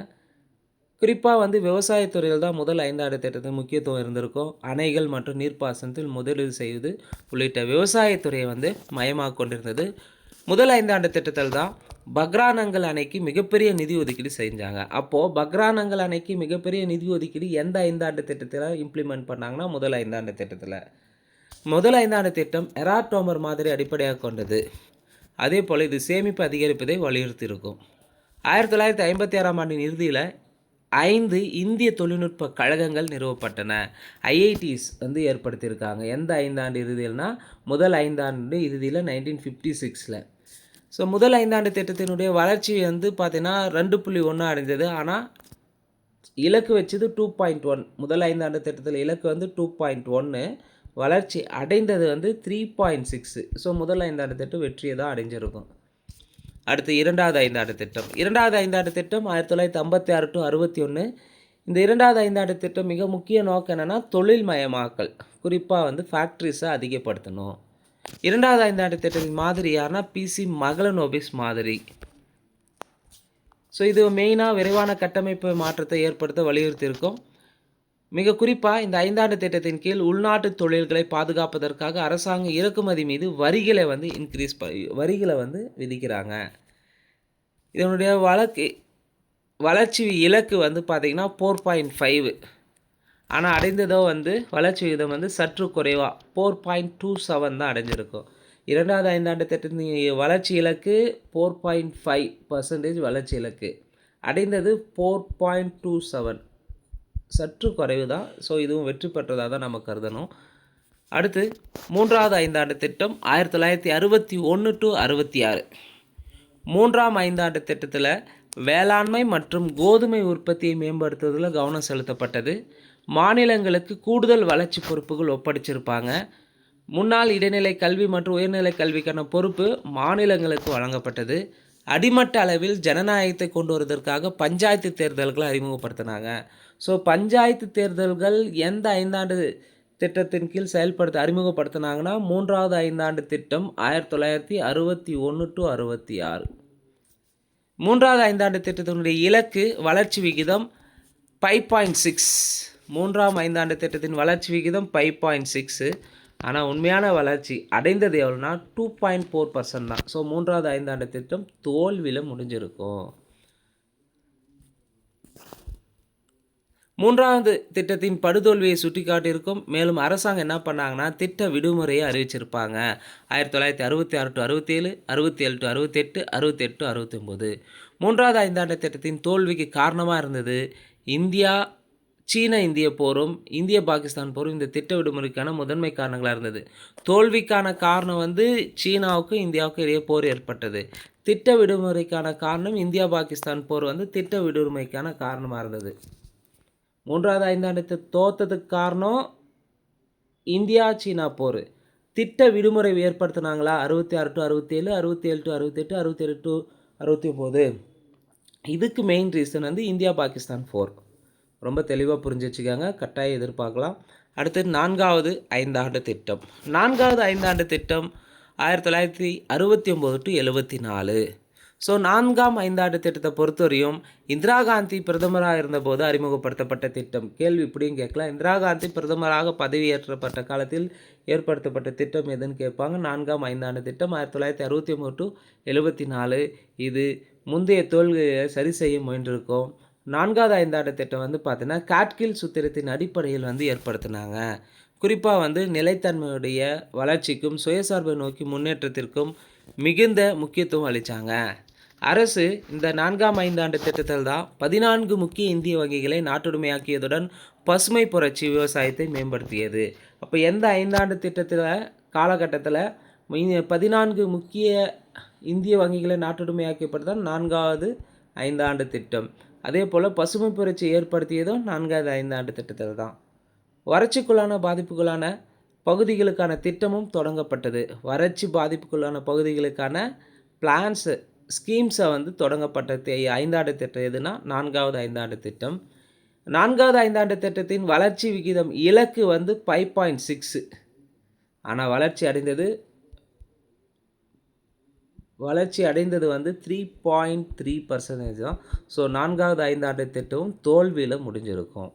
குறிப்பாக வந்து விவசாயத்துறையில் தான் முதல் 5 ஆண்டு திட்டத்தின் முக்கியத்துவம் இருந்திருக்கும். அணைகள் மற்றும் நீர்ப்பாசனத்தில் முதலீடு செய்வது உள்ளிட்ட விவசாயத்துறையை வந்து மையமாக கொண்டிருந்தது. முதல் 5 ஆண்டு திட்டத்தில் தான் பக்ரானங்கல் அணைக்கு மிகப்பெரிய நிதி ஒதுக்கீடு செஞ்சாங்க. அப்போது பக்ரானங்கல் அணைக்கு மிகப்பெரிய நிதி ஒதுக்கீடு எந்த 5 ஆண்டு திட்டத்தில் இம்ப்ளிமெண்ட் பண்ணாங்கன்னா முதல் 5 ஆண்டு திட்டத்தில். முதல் 5 ஆண்டு திட்டம் எராட்டோமர் மாதிரி அடிப்படையாக கொண்டது. அதே போல் இது சேமிப்பு அதிகரிப்பதை வலியுறுத்தியிருக்கும். 1956ஆம் ஆண்டின் இறுதியில் 5 இந்திய தொழில்நுட்ப கழகங்கள் நிறுவப்பட்டன. IITs வந்து ஏற்படுத்தியிருக்காங்க. எந்த 5 ஆண்டு இறுதியில்னா முதல் 5 ஆண்டு இறுதியில் 1956ல். ஸோ முதல் 5 ஆண்டு திட்டத்தினுடைய வளர்ச்சி வந்து பார்த்திங்கன்னா 2.1 அடைஞ்சது. ஆனால் இலக்கு வச்சது 2.1. முதல் 5 ஆண்டு திட்டத்தில் இலக்கு வந்து 2.1, வளர்ச்சி அடைந்தது வந்து 3.6. ஸோ முதல் 5 ஆண்டு திட்டம் வெற்றியை தான் அடைஞ்சிருக்கும். அடுத்து 2வது 5 ஆண்டு திட்டம். 2வது 5 ஆண்டு திட்டம் 1956 to 61. இந்த 2வது 5 ஆண்டு திட்டம் மிக முக்கிய நோக்கம் என்னென்னா தொழில் மயமாக்கல், குறிப்பாக வந்து ஃபேக்ட்ரிஸை அதிகப்படுத்தணும். 2வது 5 ஆண்டு திட்டத்தின் மாதிரி யாருன்னா PC மகளனோபிஸ் மாதிரி. ஸோ இது மெயினாக விரைவான கட்டமைப்பு மாற்றத்தை ஏற்படுத்த வலியுறுத்தியிருக்கும். மிக குறிப்பாக இந்த 5 ஆண்டு திட்டத்தின் கீழ் உள்நாட்டு தொழில்களை பாதுகாப்பதற்காக அரசாங்கம் இறக்குமதி மீது வரிகளை வந்து வரிகளை வந்து விதிக்கிறாங்க. இதனுடைய வளர்ச்சி இலக்கு வந்து பார்த்திங்கன்னா 4.5. ஆனால் அடைந்ததோ வந்து வளர்ச்சி விகிதம் வந்து சற்று குறைவாக 4.27 தான் அடைஞ்சிருக்கும். 2வது 5 ஆண்டு திட்டத்தின் வளர்ச்சி இலக்கு 4.5% வளர்ச்சி இலக்கு, அடைந்தது 4.27, சற்று குறைவு தான். ஸோ இதுவும் வெற்றி பெற்றதாக தான் நம்ம கருதணும். அடுத்து 3வது 5 ஆண்டு திட்டம் 1961 to 66. 3ஆம் 5 ஆண்டு திட்டத்தில் வேளாண்மை மற்றும் கோதுமை உற்பத்தியை மேம்படுத்துவதில் கவனம் செலுத்தப்பட்டது. மாநிலங்களுக்கு கூடுதல் வளர்ச்சி பொறுப்புகள் ஒப்படைச்சிருப்பாங்க. முன்னாள் இடைநிலை கல்வி மற்றும் உயர்நிலை கல்விக்கான பொறுப்பு மாநிலங்களுக்கு வழங்கப்பட்டது. அடிமட்ட அளவில் ஜனநாயகத்தை கொண்டு வருவதற்காக பஞ்சாயத்து தேர்தல்களை அறிமுகப்படுத்தினாங்க. ஸோ பஞ்சாயத்து தேர்தல்கள் எந்த 5 ஆண்டு திட்டத்தின் கீழ் அறிமுகப்படுத்தினாங்கன்னா 3வது 5 ஆண்டு திட்டம் 1961 to 66. 3வது 5 ஆண்டு திட்டத்தினுடைய இலக்கு வளர்ச்சி விகிதம் 5.6. 3ஆம் 5 ஆண்டு திட்டத்தின் வளர்ச்சி விகிதம் 5.6. ஆனால் உண்மையான வளர்ச்சி அடைந்தது எவ்வளோனா 2.4% தான். ஸோ 3வது 5 ஆண்டு திட்டம் தோல்வியில் முடிஞ்சிருக்கும். 3வது திட்டத்தின் படுதோல்வியை சுட்டி காட்டியிருக்கும். மேலும் அரசாங்கம் என்ன பண்ணாங்கன்னா திட்ட விடுமுறையை அறிவிச்சிருப்பாங்க. 1966 to 67, 67 to 68, 68 to 69. 3வது 5 ஆண்டு திட்டத்தின் தோல்விக்கு காரணமாக இருந்தது இந்திய போரும் இந்திய பாகிஸ்தான் போரும் இந்த திட்ட விடுமுறைக்கான முதன்மை காரணங்களாக இருந்தது. தோல்விக்கான காரணம் வந்து சீனாவுக்கும் இந்தியாவுக்கும் இடையே போர் ஏற்பட்டது. திட்ட விடுமுறைக்கான காரணம் இந்தியா பாகிஸ்தான் போர் வந்து திட்ட விடுமுறைக்கான காரணமாக இருந்தது. 3வது 5 ஆண்டு தோற்றதுக்கு காரணம் இந்தியா சீனா போர். திட்ட விடுமுறை ஏற்படுத்தினாங்களா 66 to 67, 67 to 68, 67 to 69. இதுக்கு மெயின் ரீசன் வந்து இந்தியா பாகிஸ்தான் போர். ரொம்ப தெளிவாக புரிஞ்சு வச்சுக்காங்க, கட்டாயம் எதிர்பார்க்கலாம். அடுத்து 4வது 5 ஆண்டு திட்டம். 4வது 5 ஆண்டு திட்டம் 1969 to 74. ஸோ 4ஆம் 5 ஆண்டு திட்டத்தை பொறுத்தவரையும் இந்திரா காந்தி பிரதமராக இருந்தபோது அறிமுகப்படுத்தப்பட்ட திட்டம். கேள்வி இப்படியும் கேட்கலாம், இந்திரா காந்தி பிரதமராக பதவியேற்றப்பட்ட காலத்தில் ஏற்படுத்தப்பட்ட திட்டம் எதுன்னு கேட்பாங்க. 4ஆம் 5 ஆண்டு திட்டம் 1969 to 74. இது முந்தைய தோல்வியை சரி செய்ய முயன்றிருக்கும். 4வது 5 ஆண்டு திட்டம் வந்து பார்த்தீங்கன்னா காட்கில் சூத்திரத்தின் அடிப்படையில் வந்து ஏற்படுத்தினாங்க. குறிப்பாக வந்து நிலைத்தன்மையுடைய வளர்ச்சிக்கும் சுயசார்பை நோக்கி முன்னேற்றத்திற்கும் மிகுந்த முக்கியத்துவம் அளித்தாங்க. அரசு இந்த 4ஆம் ஐந்தாண்டு திட்டத்தில் தான் 14 முக்கிய இந்திய வங்கிகளை நாட்டுடைமையாக்கியதுடன் பசுமை புரட்சி விவசாயத்தை மேம்படுத்தியது. அப்போ எந்த ஐந்தாண்டு திட்டத்தில் காலகட்டத்தில் 14 முக்கிய இந்திய வங்கிகளை நாட்டுடைமையாக்கப்பட்டதான் 4வது ஐந்தாண்டு திட்டம். அதே போல் பசுமை புரட்சி ஏற்படுத்தியதும் 4வது ஐந்தாண்டு திட்டத்தில் தான். வறட்சிக்குள்ளான பாதிப்புகளான பகுதிகளுக்கான திட்டமும் தொடங்கப்பட்டது. வறட்சி பாதிப்புக்குள்ளான பகுதிகளுக்கான பிளான்ஸு ஸ்கீம்ஸை வந்து தொடங்கப்பட்ட ஐந்தாண்டு திட்டம் எதுனா 4வது ஐந்தாண்டு திட்டம். 4வது ஐந்தாண்டு திட்டத்தின் வளர்ச்சி விகிதம் இலக்கு வந்து 5.6. ஆனால் வளர்ச்சி அடைந்தது வந்து 3.3% தான். ஸோ 4வது ஐந்தாண்டு திட்டமும் தோல்வியில் முடிஞ்சிருக்கும்.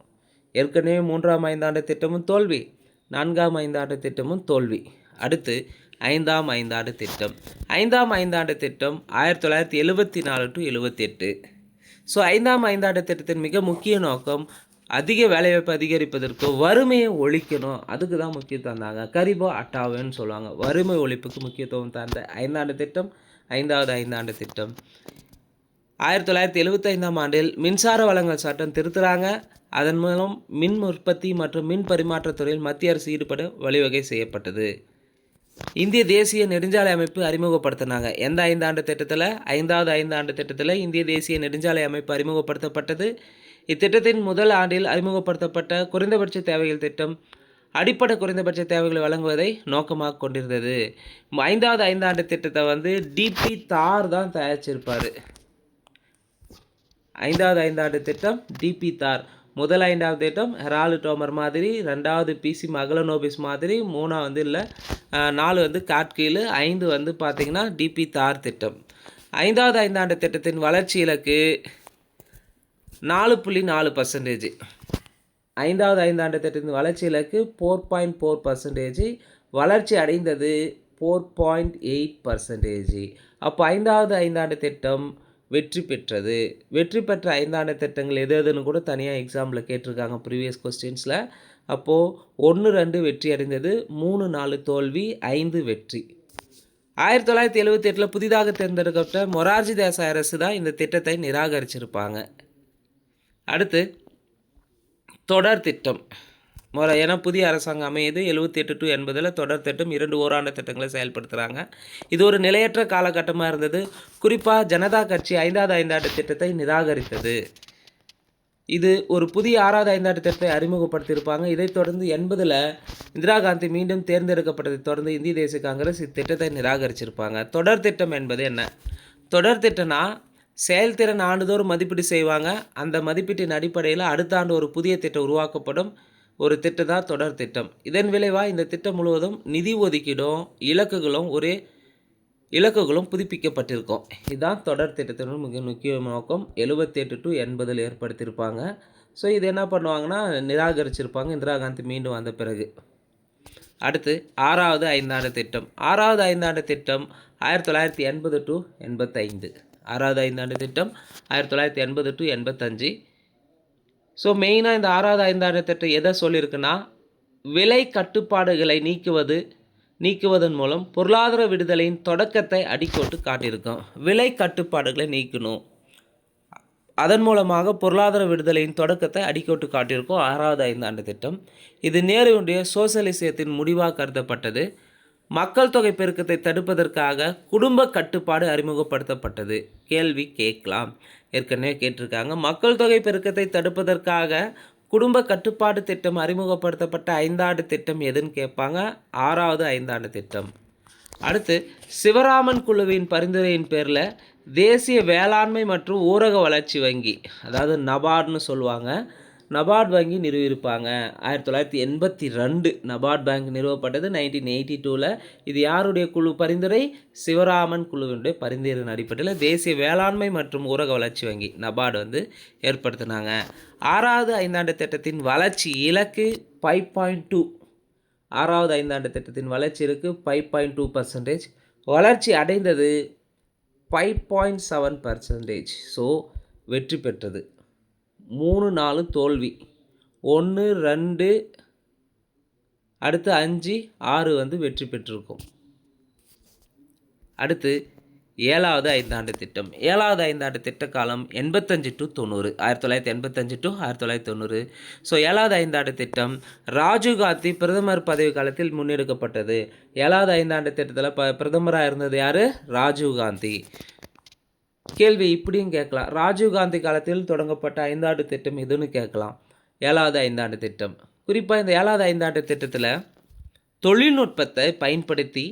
ஏற்கனவே 3ஆம் ஐந்தாண்டு திட்டமும் தோல்வி, 4ஆம் ஐந்தாண்டு திட்டமும் தோல்வி. அடுத்து 5ஆம் ஐந்தாண்டு திட்டம். 5ஆம் ஐந்தாண்டு திட்டம் 1974 to 78. ஸோ 5ஆம் ஐந்தாண்டு திட்டத்தின் மிக முக்கிய நோக்கம் அதிக வேலைவாய்ப்பு அதிகரிப்பதற்கு வறுமையை ஒழிக்கணும். அதுக்கு தான் முக்கியத்துவம் தந்தாங்க. கரிபோ அட்டாவேன்னு சொல்லுவாங்க. வறுமை ஒழிப்புக்கு முக்கியத்துவம் தந்த ஐந்தாண்டு திட்டம் 5வது ஐந்தாண்டு திட்டம். 1975ஆம் ஆண்டில் மின்சார வழங்கல் சட்டம் திருத்துறாங்க. அதன் மூலம் மின் உற்பத்தி மற்றும் மின் பரிமாற்றத் துறையில் மத்திய அரசு ஈடுபட வழிவகை செய்யப்பட்டது. இந்திய தேசிய நெடுஞ்சாலை அமைப்பு அறிமுகப்படுத்தினாங்க. எந்த ஐந்தாண்டு திட்டத்தில்? 5வது ஐந்தாண்டு திட்டத்தில் இந்திய தேசிய நெடுஞ்சாலை அமைப்பு அறிமுகப்படுத்தப்பட்டது. இத்திட்டத்தின் முதல் ஆண்டில் அறிமுகப்படுத்தப்பட்ட குறைந்தபட்ச தேவைகள் திட்டம் அடிப்படை குறைந்தபட்ச தேவைகளை வழங்குவதை நோக்கமாக கொண்டிருந்தது. 5வது ஐந்தாண்டு திட்டத்தை வந்து டிபி தார் தான் தயாரிச்சிருப்பார். 5வது ஐந்தாண்டு திட்டம் டிபி தார். முதல் ஐந்தாவது திட்டம் ஹெரால்டு டோமர் மாதிரி, 2வது பிசி மகளனோபிஸ் மாதிரி, 3 வந்து இல்லை, 4 வந்து காட்கீழு, 5 வந்து பார்த்திங்கன்னா டிபி தார் திட்டம். 5வது ஐந்தாண்டு திட்டத்தின் வளர்ச்சி இலக்கு 4.4%. 5வது ஐந்தாண்டு திட்டத்தின் வளர்ச்சி இலக்கு 4.4%. வளர்ச்சி அடைந்தது 4.8%. அப்போ 5வது ஐந்தாண்டு திட்டம் வெற்றி பெற்றது. வெற்றி பெற்ற ஐந்தாண்டு திட்டங்கள் எதுன்னு கூட தனியாக எக்ஸாம்பிள் கேட்டிருக்காங்க ப்ரீவியஸ் கொஸ்டின்ஸில். அப்போது 1, 2 வெற்றி அடைந்தது, 3, 4 தோல்வி, 5 வெற்றி. 1978 புதிதாக தேர்ந்தெடுக்கப்பட்ட மொரார்ஜி தேசாய் அரசு தான் இந்த திட்டத்தை நிராகரிச்சிருப்பாங்க. அடுத்து தொடர் திட்டம். ஏன்னா புதிய அரசாங்கம் அமையுது 78 to 80 தொடர் திட்டம் 2 ஓராண்டு திட்டங்களை செயல்படுத்துகிறாங்க. இது ஒரு நிலையற்ற காலகட்டமாக இருந்தது. குறிப்பாக ஜனதா கட்சி 5வது ஐந்தாண்டு திட்டத்தை நிராகரித்தது. இது ஒரு புதிய 6வது ஐந்தாண்டு திட்டத்தை அறிமுகப்படுத்தியிருப்பாங்க. இதைத் தொடர்ந்து 80 இந்திரா காந்தி மீண்டும் தேர்ந்தெடுக்கப்பட்டதை தொடர்ந்து இந்திய தேசிய காங்கிரஸ் இத்திட்டத்தை நிராகரிச்சிருப்பாங்க. தொடர் திட்டம் என்பது என்ன? தொடர் திட்டம்னா செயல்திறன் ஆண்டுதோறும் மதிப்பீடு செய்வாங்க. அந்த மதிப்பீட்டின் அடிப்படையில் அடுத்த ஆண்டு ஒரு புதிய திட்டம் உருவாக்கப்படும். ஒரு திட்டம் தான் தொடர் திட்டம். இதன் விளைவாக இந்த திட்டம் முழுவதும் நிதி ஒதுக்கீடும் இலக்குகளும் புதுப்பிக்கப்பட்டிருக்கும். இதுதான் தொடர் திட்டத்தின் மிக முக்கிய நோக்கம். 78 to 80 ஏற்படுத்தியிருப்பாங்க. ஸோ இது என்ன பண்ணுவாங்கன்னா நிராகரிச்சிருப்பாங்க இந்திரா காந்தி மீண்டும் வந்த பிறகு. அடுத்து 6வது ஐந்தாண்டு திட்டம். 6வது ஐந்தாண்டு திட்டம் 1980 to 85. 6வது ஐந்தாண்டு திட்டம் 1980 to 85. ஸோ மெயினாக இந்த 6வது ஐந்தாண்டு திட்டம் எதை சொல்லியிருக்குன்னா, விலை கட்டுப்பாடுகளை நீக்குவதன் மூலம் பொருளாதார விடுதலையின் தொடக்கத்தை அடிக்கோட்டு காட்டியிருக்கோம். விலை கட்டுப்பாடுகளை நீக்கணும், அதன் மூலமாக பொருளாதார விடுதலையின் தொடக்கத்தை அடிக்கோட்டு காட்டியிருக்கோம் 6வது ஐந்தாண்டு திட்டம். இது நேருடைய சோசலிசத்தின் முடிவாக கருதப்பட்டது. மக்கள் தொகை பெருக்கத்தை தடுப்பதற்காக குடும்ப கட்டுப்பாடு அறிமுகப்படுத்தப்பட்டது. கேள்வி கேட்கலாம், ஏற்கனவே கேட்டிருக்காங்க. மக்கள் தொகை பெருக்கத்தை தடுப்பதற்காக குடும்ப கட்டுப்பாடு திட்டம் அறிமுகப்படுத்தப்பட்ட ஐந்தாண்டு திட்டம் எதுன்னு கேட்பாங்க. 6வது ஐந்தாண்டு திட்டம். அடுத்து சிவராமன் குழுவின் பரிந்துரையின் பேரில் தேசிய வேளாண்மை மற்றும் ஊரக வளர்ச்சி வங்கி, அதாவது நபார்டுன்னு சொல்லுவாங்க, நபார்டு வங்கி நிறுவியிருப்பாங்க. 1982 நபார்டு பேங்க் நிறுவப்பட்டது. 1982 இது யாருடைய குழு பரிந்துரை? சிவராமன் குழுவினுடைய பரிந்துரையின் அடிப்படையில் தேசிய வேளாண்மை மற்றும் ஊரக வளர்ச்சி வங்கி நபார்டு வந்து ஏற்படுத்தினாங்க. 6வது ஐந்தாண்டு திட்டத்தின் வளர்ச்சி இலக்கு 5.2. 6வது ஐந்தாண்டு திட்டத்தின் வளர்ச்சி இலக்கு 5.2%. வளர்ச்சி அடைந்தது 5.7%. ஸோ வெற்றி பெற்றது. 3, 4 தோல்வி, 1, 2, அடுத்து 5, 6 வந்து வெற்றி பெற்றிருக்கும். அடுத்து 7வது ஐந்தாண்டு திட்டம். 7வது ஐந்தாண்டு திட்ட காலம் 85 to 90, 1985 to 1990. ஸோ 7வது ஐந்தாண்டு திட்டம் ராஜீவ்காந்தி பிரதமர் பதவி காலத்தில் முன்னெடுக்கப்பட்டது. 7வது ஐந்தாண்டு திட்டத்தில் பிரதமராக இருந்தது யார்? ராஜீவ்காந்தி. கேள்வி இப்படியும் கேட்கலாம், ராஜீவ்காந்தி காலத்தில் தொடங்கப்பட்ட ஐந்தாண்டு திட்டம் எதுன்னு கேட்கலாம். 7வது ஐந்தாண்டு திட்டம். குறிப்பாக இந்த 7வது ஐந்தாண்டு திட்டத்தில் தொழில்நுட்பத்தை பயன்படுத்தி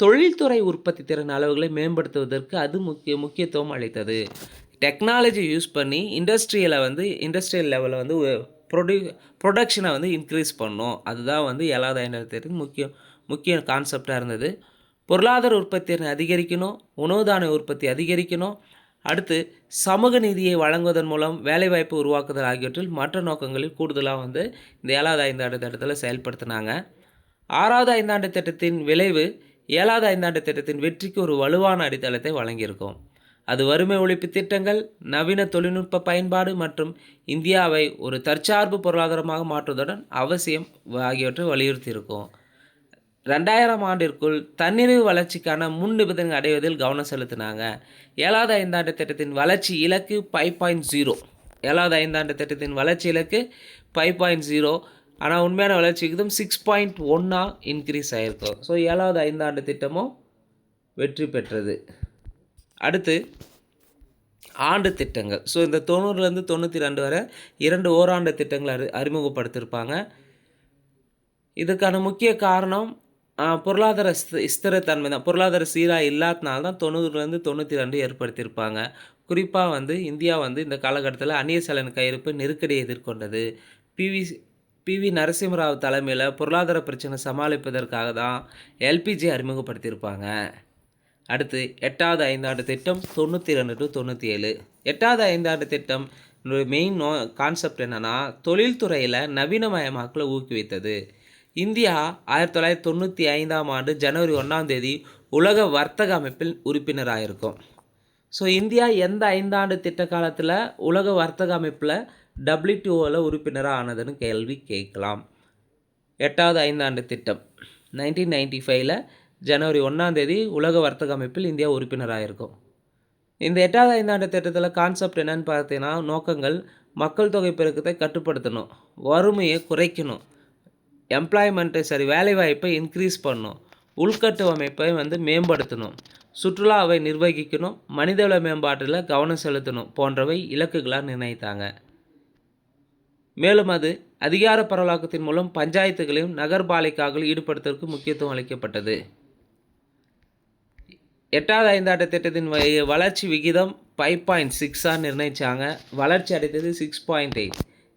தொழில்துறை உற்பத்தி திறன் அளவுகளை மேம்படுத்துவதற்கு அது முக்கியத்துவம் அளித்தது. டெக்னாலஜி யூஸ் பண்ணி இண்டஸ்ட்ரியல் லெவலில் வந்து ப்ரொடக்ஷனை வந்து இன்க்ரீஸ் பண்ணோம். அதுதான் வந்து 7வது ஐந்தாண்டு திட்டம் முக்கிய கான்செப்டாக இருந்தது. பொருளாதார உற்பத்தியை அதிகரிக்கணும், உணவு தானிய உற்பத்தி அதிகரிக்கணும், அடுத்து சமூக நீதியை வழங்குவதன் மூலம் வேலைவாய்ப்பு உருவாக்குதல் ஆகியவற்றில் மற்ற நோக்கங்களில் கூடுதலாக வந்து இந்த 7வது ஐந்தாண்டு திட்டத்தில் செயல்படுத்தினாங்க. 6வது ஐந்தாண்டு திட்டத்தின் விளைவு 7வது ஐந்தாண்டு திட்டத்தின் வெற்றிக்கு ஒரு வலுவான அடித்தளத்தை வழங்கியிருக்கும். அது வறுமை ஒழிப்பு திட்டங்கள், நவீன தொழில்நுட்ப பயன்பாடு மற்றும் இந்தியாவை ஒரு தற்சார்பு பொருளாதாரமாக மாற்றுவதுடன் அவசியம் ஆகியவற்றை வலியுறுத்தியிருக்கும். 2000 ஆண்டிற்குள் தன்னிறைவு வளர்ச்சிக்கான முன் நிபந்தனை அடைவதில் கவனம் செலுத்தினாங்க. 7வது ஐந்தாண்டு திட்டத்தின் வளர்ச்சி இலக்கு 5.0. 7வது ஐந்தாண்டு திட்டத்தின் வளர்ச்சி இலக்கு 5.0. ஆனால் உண்மையான வளர்ச்சி விகிதம் 6.1 இன்க்ரீஸ் ஆகிருக்கும். ஸோ 7வது ஐந்தாண்டு திட்டமும் வெற்றி பெற்றது. அடுத்து ஆண்டு திட்டங்கள். ஸோ இந்த 90லேருந்து 92 வரை 2 ஓராண்டு திட்டங்களை அறிமுகப்படுத்தியிருப்பாங்க. இதுக்கான முக்கிய காரணம் பொருளாதார ஸ்திரத்தன்மை தான். பொருளாதார சீராக இல்லாதனால தான் 90லேருந்து 92 ஏற்படுத்தியிருப்பாங்க. குறிப்பாக வந்து இந்தியா வந்து இந்த காலகட்டத்தில் அந்நிய செலவின கையிருப்பு நெருக்கடியை எதிர்கொண்டது. பிவி நரசிம்மராவ் தலைமையில் பொருளாதார பிரச்சனை சமாளிப்பதற்காக தான் எல்பிஜி அறிமுகப்படுத்தியிருப்பாங்க. அடுத்து 8வது ஐந்தாண்டு திட்டம் 92 to 97. 8வது ஐந்தாண்டு திட்டம் மெயின் கான்செப்ட் என்னென்னா தொழில்துறையில் நவீனமயமாக்கலை ஊக்குவித்தது. இந்தியா 1995ஆம் ஆண்டு ஜனவரி 1ஆம் தேதி உலக வர்த்தக அமைப்பில் உறுப்பினராக இருக்கும். ஸோ இந்தியா எந்த ஐந்தாண்டு திட்ட காலத்தில் உலக வர்த்தக அமைப்பில் WTOவில் உறுப்பினராக ஆனதுன்னு கேள்வி கேட்கலாம். 8வது ஐந்தாண்டு திட்டம் 1995 ஜனவரி 1ஆம் தேதி உலக வர்த்தக அமைப்பில் இந்தியா உறுப்பினராக இருக்கும். இந்த 8வது ஐந்தாண்டு திட்டத்தில் கான்செப்ட் என்னென்னு பார்த்தீங்கன்னா நோக்கங்கள் மக்கள் தொகை பெருக்கத்தை கட்டுப்படுத்தணும், வறுமையை குறைக்கணும், வேலைவாய்ப்பை இன்க்ரீஸ் பண்ணணும், உள்கட்டமைப்பை வந்து மேம்படுத்தணும், சுற்றுலாவை நிர்வகிக்கணும், மனிதவள மேம்பாட்டில் கவனம் செலுத்தணும் போன்றவை இலக்குகளாக நிர்ணயித்தாங்க. மேலும் அது அதிகார பரவலாக்கத்தின் மூலம் பஞ்சாயத்துகளையும் நகர்பாலிகாக்களையும் ஈடுபடுத்துவதற்கு முக்கியத்துவம் அளிக்கப்பட்டது. 8வது ஐந்தாண்டு திட்டத்தின் வளர்ச்சி விகிதம் 5.6 நிர்ணயித்தாங்க. வளர்ச்சி அடைந்தது 6.8.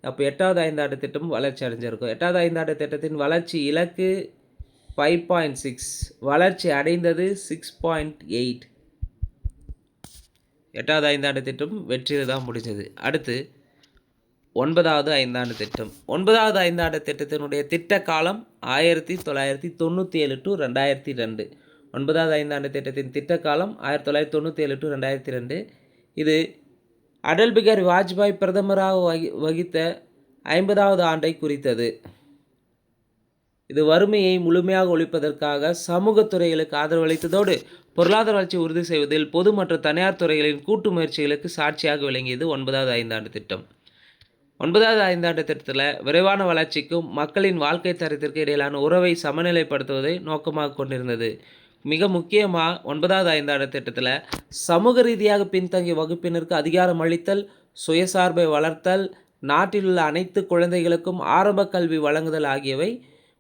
அப்போ 8வது ஐந்தாண்டு திட்டம் வளர்ச்சி அடைஞ்சிருக்கும். 8வது ஐந்தாண்டு திட்டத்தின் வளர்ச்சி இலக்கு 5.6, வளர்ச்சி அடைந்தது 6.8. 8வது ஐந்தாண்டு திட்டம் வெற்றியில் தான் முடிஞ்சது. அடுத்து 9வது ஐந்தாண்டு திட்டம். 9வது ஐந்தாண்டு திட்டத்தினுடைய திட்ட காலம் 1997 to 2002. 9வது ஐந்தாண்டு திட்டத்தின் திட்ட காலம் 1997 to 2002. இது அடல் பிகாரி வாஜ்பாய் பிரதமராக வகித்த 50வது ஆண்டை குறித்தது. இது வறுமையை முழுமையாக ஒழிப்பதற்காக சமூக துறைகளுக்கு ஆதரவளித்ததோடு பொருளாதார வளர்ச்சியை உறுதி செய்வதில் பொது மற்றும் தனியார் துறைகளின் கூட்டு முயற்சிகளுக்கு சாட்சியாக விளங்கியது 9வது ஐந்தாண்டு திட்டம். 9வது ஐந்தாண்டு திட்டத்தில் விரைவான வளர்ச்சிக்கும் மக்களின் வாழ்க்கை தரத்திற்கு இடையிலான உறவை சமநிலைப்படுத்துவதை நோக்கமாக கொண்டிருந்தது. மிக முக்கியமாக 9வது ஐந்தாண்டு திட்டத்தில் சமூக ரீதியாக பின்தங்கிய வகுப்பினருக்கு அதிகாரம் அளித்தல், சுயசார்பை வளர்த்தல், நாட்டில் உள்ள அனைத்து குழந்தைகளுக்கும் ஆரம்ப கல்வி வழங்குதல் ஆகியவை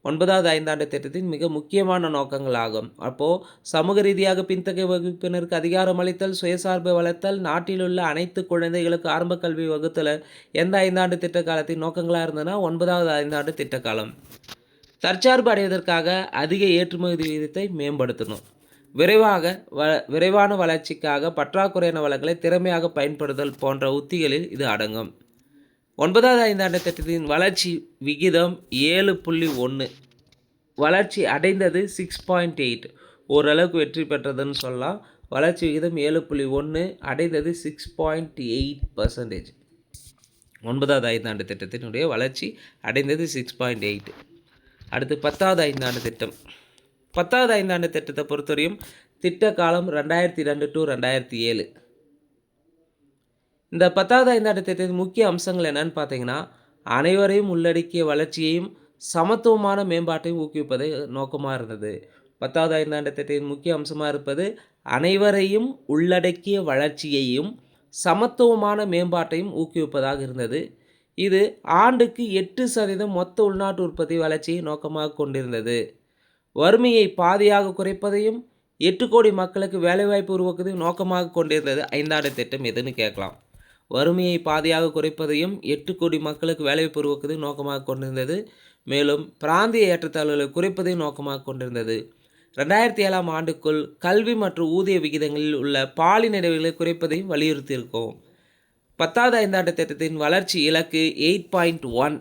9வது ஐந்தாண்டு திட்டத்தின் மிக முக்கியமான நோக்கங்கள் ஆகும். அப்போது சமூக ரீதியாக பின்தங்கிய வகுப்பினருக்கு அதிகாரம் அளித்தல், சுயசார்பை வளர்த்தல், நாட்டில் உள்ள அனைத்து குழந்தைகளுக்கு ஆரம்ப கல்வி வகுத்தல் எந்த ஐந்தாண்டு திட்ட காலத்தின் நோக்கங்களாக இருந்ததுன்னா 9வது ஐந்தாண்டு திட்ட காலம். தற்சார்பு அடைவதற்காக அதிக ஏற்றுமதி விகிதத்தை மேம்படுத்தணும், விரைவான வளர்ச்சிக்காக பற்றாக்குறையான வளங்களை திறமையாக பயன்படுத்தல் போன்ற உத்திகளில் இது அடங்கும். 9வது ஐந்தாண்டு திட்டத்தின் வளர்ச்சி விகிதம் 7.1, வளர்ச்சி அடைந்தது 6.8. ஓரளவுக்கு வெற்றி பெற்றதுன்னு சொல்லலாம். வளர்ச்சி விகிதம் 7.1, அடைந்தது 6.8%. 9வது ஐந்தாண்டு திட்டத்தினுடைய வளர்ச்சி அடைந்தது 6.8. அடுத்து 10வது ஐந்தாண்டு திட்டம். 10வது ஐந்தாண்டு திட்டத்தை பொறுத்தவரையும் திட்ட காலம் 2002 to 2007. இந்த 10வது ஐந்தாண்டு திட்டத்தின் முக்கிய அம்சங்கள் என்னன்னு பார்த்தீங்கன்னா, அனைவரையும் உள்ளடக்கிய வளர்ச்சியையும் சமத்துவமான மேம்பாட்டையும் ஊக்குவிப்பதை நோக்கமாக இருந்தது. 10வது ஐந்தாண்டு திட்டத்தின் முக்கிய அம்சமாக இருப்பது அனைவரையும் உள்ளடக்கிய வளர்ச்சியையும் சமத்துவமான மேம்பாட்டையும் ஊக்குவிப்பதாக இருந்தது. இது ஆண்டுக்கு 8% மொத்த உள்நாட்டு உற்பத்தி வளர்ச்சியை நோக்கமாக கொண்டிருந்தது. வறுமையை பாதியாக குறைப்பதையும் 8 கோடி மக்களுக்கு வேலைவாய்ப்பு உருவாக்குவதையும் நோக்கமாக கொண்டிருந்தது ஐந்தாண்டு திட்டம் எதுன்னு கேட்கலாம். வறுமையை பாதியாக குறைப்பதையும் 8 கோடி மக்களுக்கு வேலைவாய்ப்பு உருவாக்குவதையும் நோக்கமாக கொண்டிருந்தது. மேலும் பிராந்திய ஏற்றத்தாழ்வுகளை குறைப்பதையும் நோக்கமாக கொண்டிருந்தது. 2007ஆம் ஆண்டுக்குள் கல்வி மற்றும் ஊதிய விகிதங்களில் உள்ள பாலின இடைவெளிகளை குறைப்பதையும் வலியுறுத்தியிருக்கோம். 10வது ஐந்தாண்டு திட்டத்தின் வளர்ச்சி இலக்கு 8.1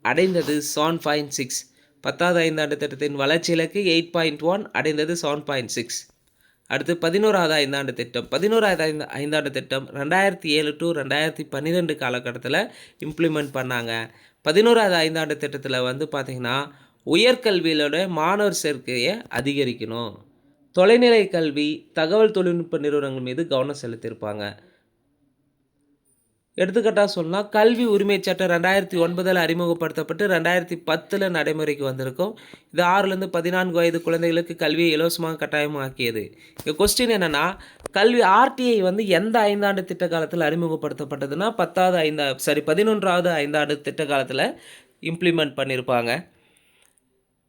அடைந்தது 7.6. 10வது ஐந்தாண்டு திட்டத்தின் வளர்ச்சி இலக்கு 8.1 அடைந்தது 7.6. அடுத்து 11வது ஐந்தாண்டு திட்டம். 11வது ஐந்தாண்டு திட்டம் 2007 to 2012 காலகட்டத்தில் இம்ப்ளிமெண்ட் பண்ணாங்க. 11வது ஐந்தாண்டு திட்டத்தில் வந்து பார்த்திங்கன்னா, உயர்கல்வியிலோட மாணவர் சேர்க்கையை அதிகரிக்கணும். தொலைநிலை கல்வி, தகவல் தொழில்நுட்ப நிறுவனங்கள் மீது கவனம் செலுத்தியிருப்பாங்க. எடுத்துக்காட்டாக சொன்னால், கல்வி உரிமை சட்டம் 2009 அறிமுகப்படுத்தப்பட்டு 2010 நடைமுறைக்கு வந்திருக்கும். இது 6லேருந்து 14 வயது குழந்தைகளுக்கு கல்வியை இலவசமாக கட்டாயமாக்கியது. இங்கே கொஸ்டின் என்னென்னா, கல்வி ஆர்டிஐ வந்து எந்த ஐந்தாண்டு திட்ட காலத்தில் அறிமுகப்படுத்தப்பட்டதுன்னா 11வது ஐந்தாண்டு திட்ட காலத்தில் இம்ப்ளிமெண்ட் பண்ணியிருப்பாங்க.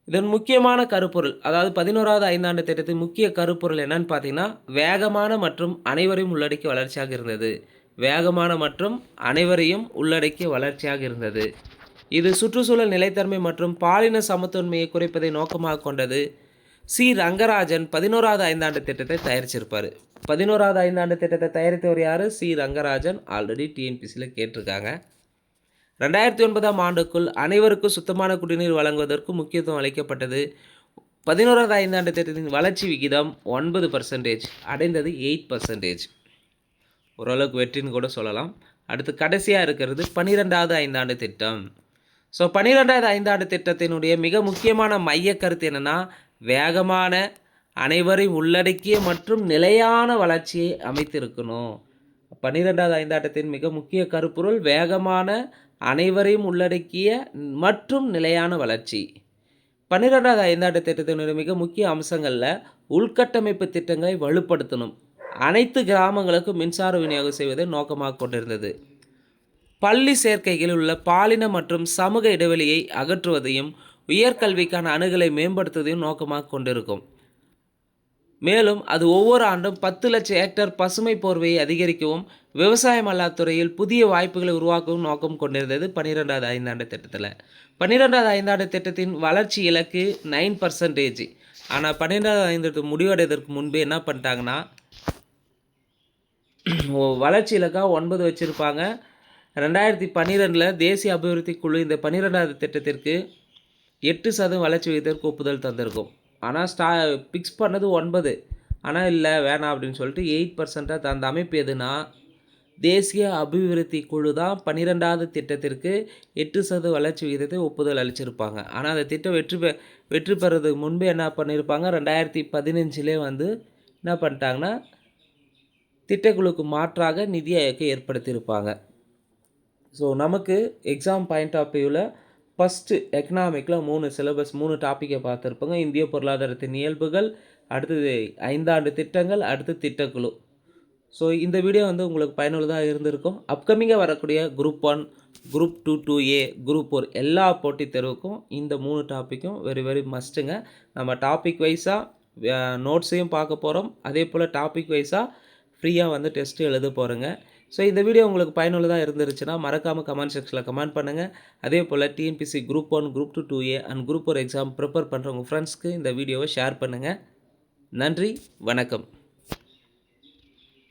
இதன் முக்கியமான கருப்பொருள், அதாவது 11வது ஐந்தாண்டு திட்டத்தின் முக்கிய கருப்பொருள் என்னன்னு பார்த்தீங்கன்னா, வேகமான மற்றும் அனைவரையும் உள்ளடக்கிய வளர்ச்சியாக இருந்தது. வேகமான மற்றும் அனைவரையும் உள்ளடக்கிய வளர்ச்சியாக இருந்தது. இது சுற்றுச்சூழல் நிலைத்தன்மை மற்றும் பாலின சமத்துவன்மையை குறைப்பதை நோக்கமாக கொண்டது. சி. ரங்கராஜன் 11வது ஐந்தாண்டு திட்டத்தை தயாரிச்சிருப்பார். 11வது ஐந்தாண்டு திட்டத்தை தயாரித்தவர் யார்? சி. ரங்கராஜன். ஆல்ரெடி டிஎன்பிசியில் கேட்டிருக்காங்க. 2009ஆம் ஆண்டுக்குள் அனைவருக்கும் சுத்தமான குடிநீர் வழங்குவதற்கு முக்கியத்துவம் அளிக்கப்பட்டது. 11வது ஐந்தாண்டு திட்டத்தின் வளர்ச்சி விகிதம் 9%, அடைந்தது 8%. ஓரளவுக்கு வெற்றின்னு கூட சொல்லலாம். அடுத்து கடைசியாக இருக்கிறது 12வது ஐந்தாண்டு திட்டம். ஸோ 12வது ஐந்தாண்டு திட்டத்தினுடைய மிக முக்கியமான மைய கருத்து என்னென்னா, வேகமான, அனைவரையும் உள்ளடக்கிய மற்றும் நிலையான வளர்ச்சியை அமைத்திருக்கணும். 12வது ஐந்தாண்டத்தின் மிக முக்கிய கருப்பொருள் வேகமான, அனைவரையும் உள்ளடக்கிய மற்றும் நிலையான வளர்ச்சி. 12வது ஐந்தாண்டு திட்டத்தினுடைய மிக முக்கிய அம்சங்களில் உள்கட்டமைப்பு திட்டங்களை வலுப்படுத்தணும். அனைத்து கிராமங்களுக்கும் மின்சார விநியோகம் செய்வதை நோக்கமாக கொண்டிருந்தது. பள்ளி சேர்க்கைகளில் உள்ள பாலின மற்றும் சமூக இடைவெளியை அகற்றுவதையும் உயர்கல்விக்கான அணுகலை மேம்படுத்துவதையும் நோக்கமாக கொண்டிருக்கும். மேலும் அது ஒவ்வொரு ஆண்டும் 10 லட்சம் ஹெக்டேர் பசுமை போர்வையை அதிகரிக்கவும் விவசாயம் அல்லாத துறையில் புதிய வாய்ப்புகளை உருவாக்கவும் நோக்கம் கொண்டிருந்தது 12வது ஐந்தாண்டு திட்டத்தில். 12வது ஐந்தாண்டு திட்டத்தின் வளர்ச்சி இலக்கு 9%. ஆனால் 12வது ஐந்தாண்டு முடிவடைவதற்கு முன்பே என்ன பண்ணிட்டாங்கன்னா, வளர்ச்சி இலக்காக 9 வச்சுருப்பாங்க. 2012 தேசிய அபிவிருத்தி குழு இந்த 12வது திட்டத்திற்கு 8% வளர்ச்சி விகிதத்திற்கு ஒப்புதல் தந்திருக்கும். ஆனால் ஃபிக்ஸ் பண்ணது 9. ஆனால் இல்லை வேணாம் அப்படின்னு சொல்லிட்டு 8% அந்த அமைப்பு எதுனா, தேசிய அபிவிருத்தி குழு தான் 12வது திட்டத்திற்கு 8% வளர்ச்சி விகிதத்தை ஒப்புதல் அளிச்சிருப்பாங்க. ஆனால் அந்த திட்டம் வெற்றி பெறதுக்கு முன்பே என்ன பண்ணியிருப்பாங்க, 2015 வந்து என்ன பண்ணிட்டாங்கன்னா, திட்டக்குழுக்கு மாற்றாக நிதி ஆயோக்கை ஏற்படுத்தியிருப்பாங்க. ஸோ நமக்கு எக்ஸாம் பாயிண்ட் ஆஃப் வியூவில் ஃபஸ்ட்டு எக்கனாமிக்கில் 3 சிலபஸ் 3 டாப்பிக்கை பார்த்துருப்பாங்க. இந்திய பொருளாதாரத்தின் இயல்புகள், அடுத்தது ஐந்தாண்டு திட்டங்கள், அடுத்து திட்டக்குழு. ஸோ இந்த வீடியோ வந்து உங்களுக்கு பயனுள்ளதாக இருந்திருக்கும். அப்கமிங்காக வரக்கூடிய குரூப் 1, குரூப் 2, 2A, குரூப் 4 எல்லா போட்டித் தேர்வுக்கும் இந்த 3 டாப்பிக்கும் வெரி வெரி மஸ்ட்டுங்க. நம்ம டாபிக் வைஸாக நோட்ஸையும் பார்க்க போகிறோம். அதே போல் டாபிக் வைஸாக ஃப்ரீயாக வந்து டெஸ்ட்டு எழுத போகிறேங்க. ஸோ இந்த வீடியோ உங்களுக்கு பயனுள்ளதாக இருந்துருச்சுன்னா மறக்காமல் கமெண்ட் செக்ஷனில் கமெண்ட் பண்ணுங்கள். அதே போல் TNPSC group 1, group 2, 2A and group 4 exam prepare பண்ணுற உங்கள் ஃப்ரெண்ட்ஸ்க்கு இந்த வீடியோவை ஷேர் பண்ணுங்கள். நன்றி, வணக்கம்.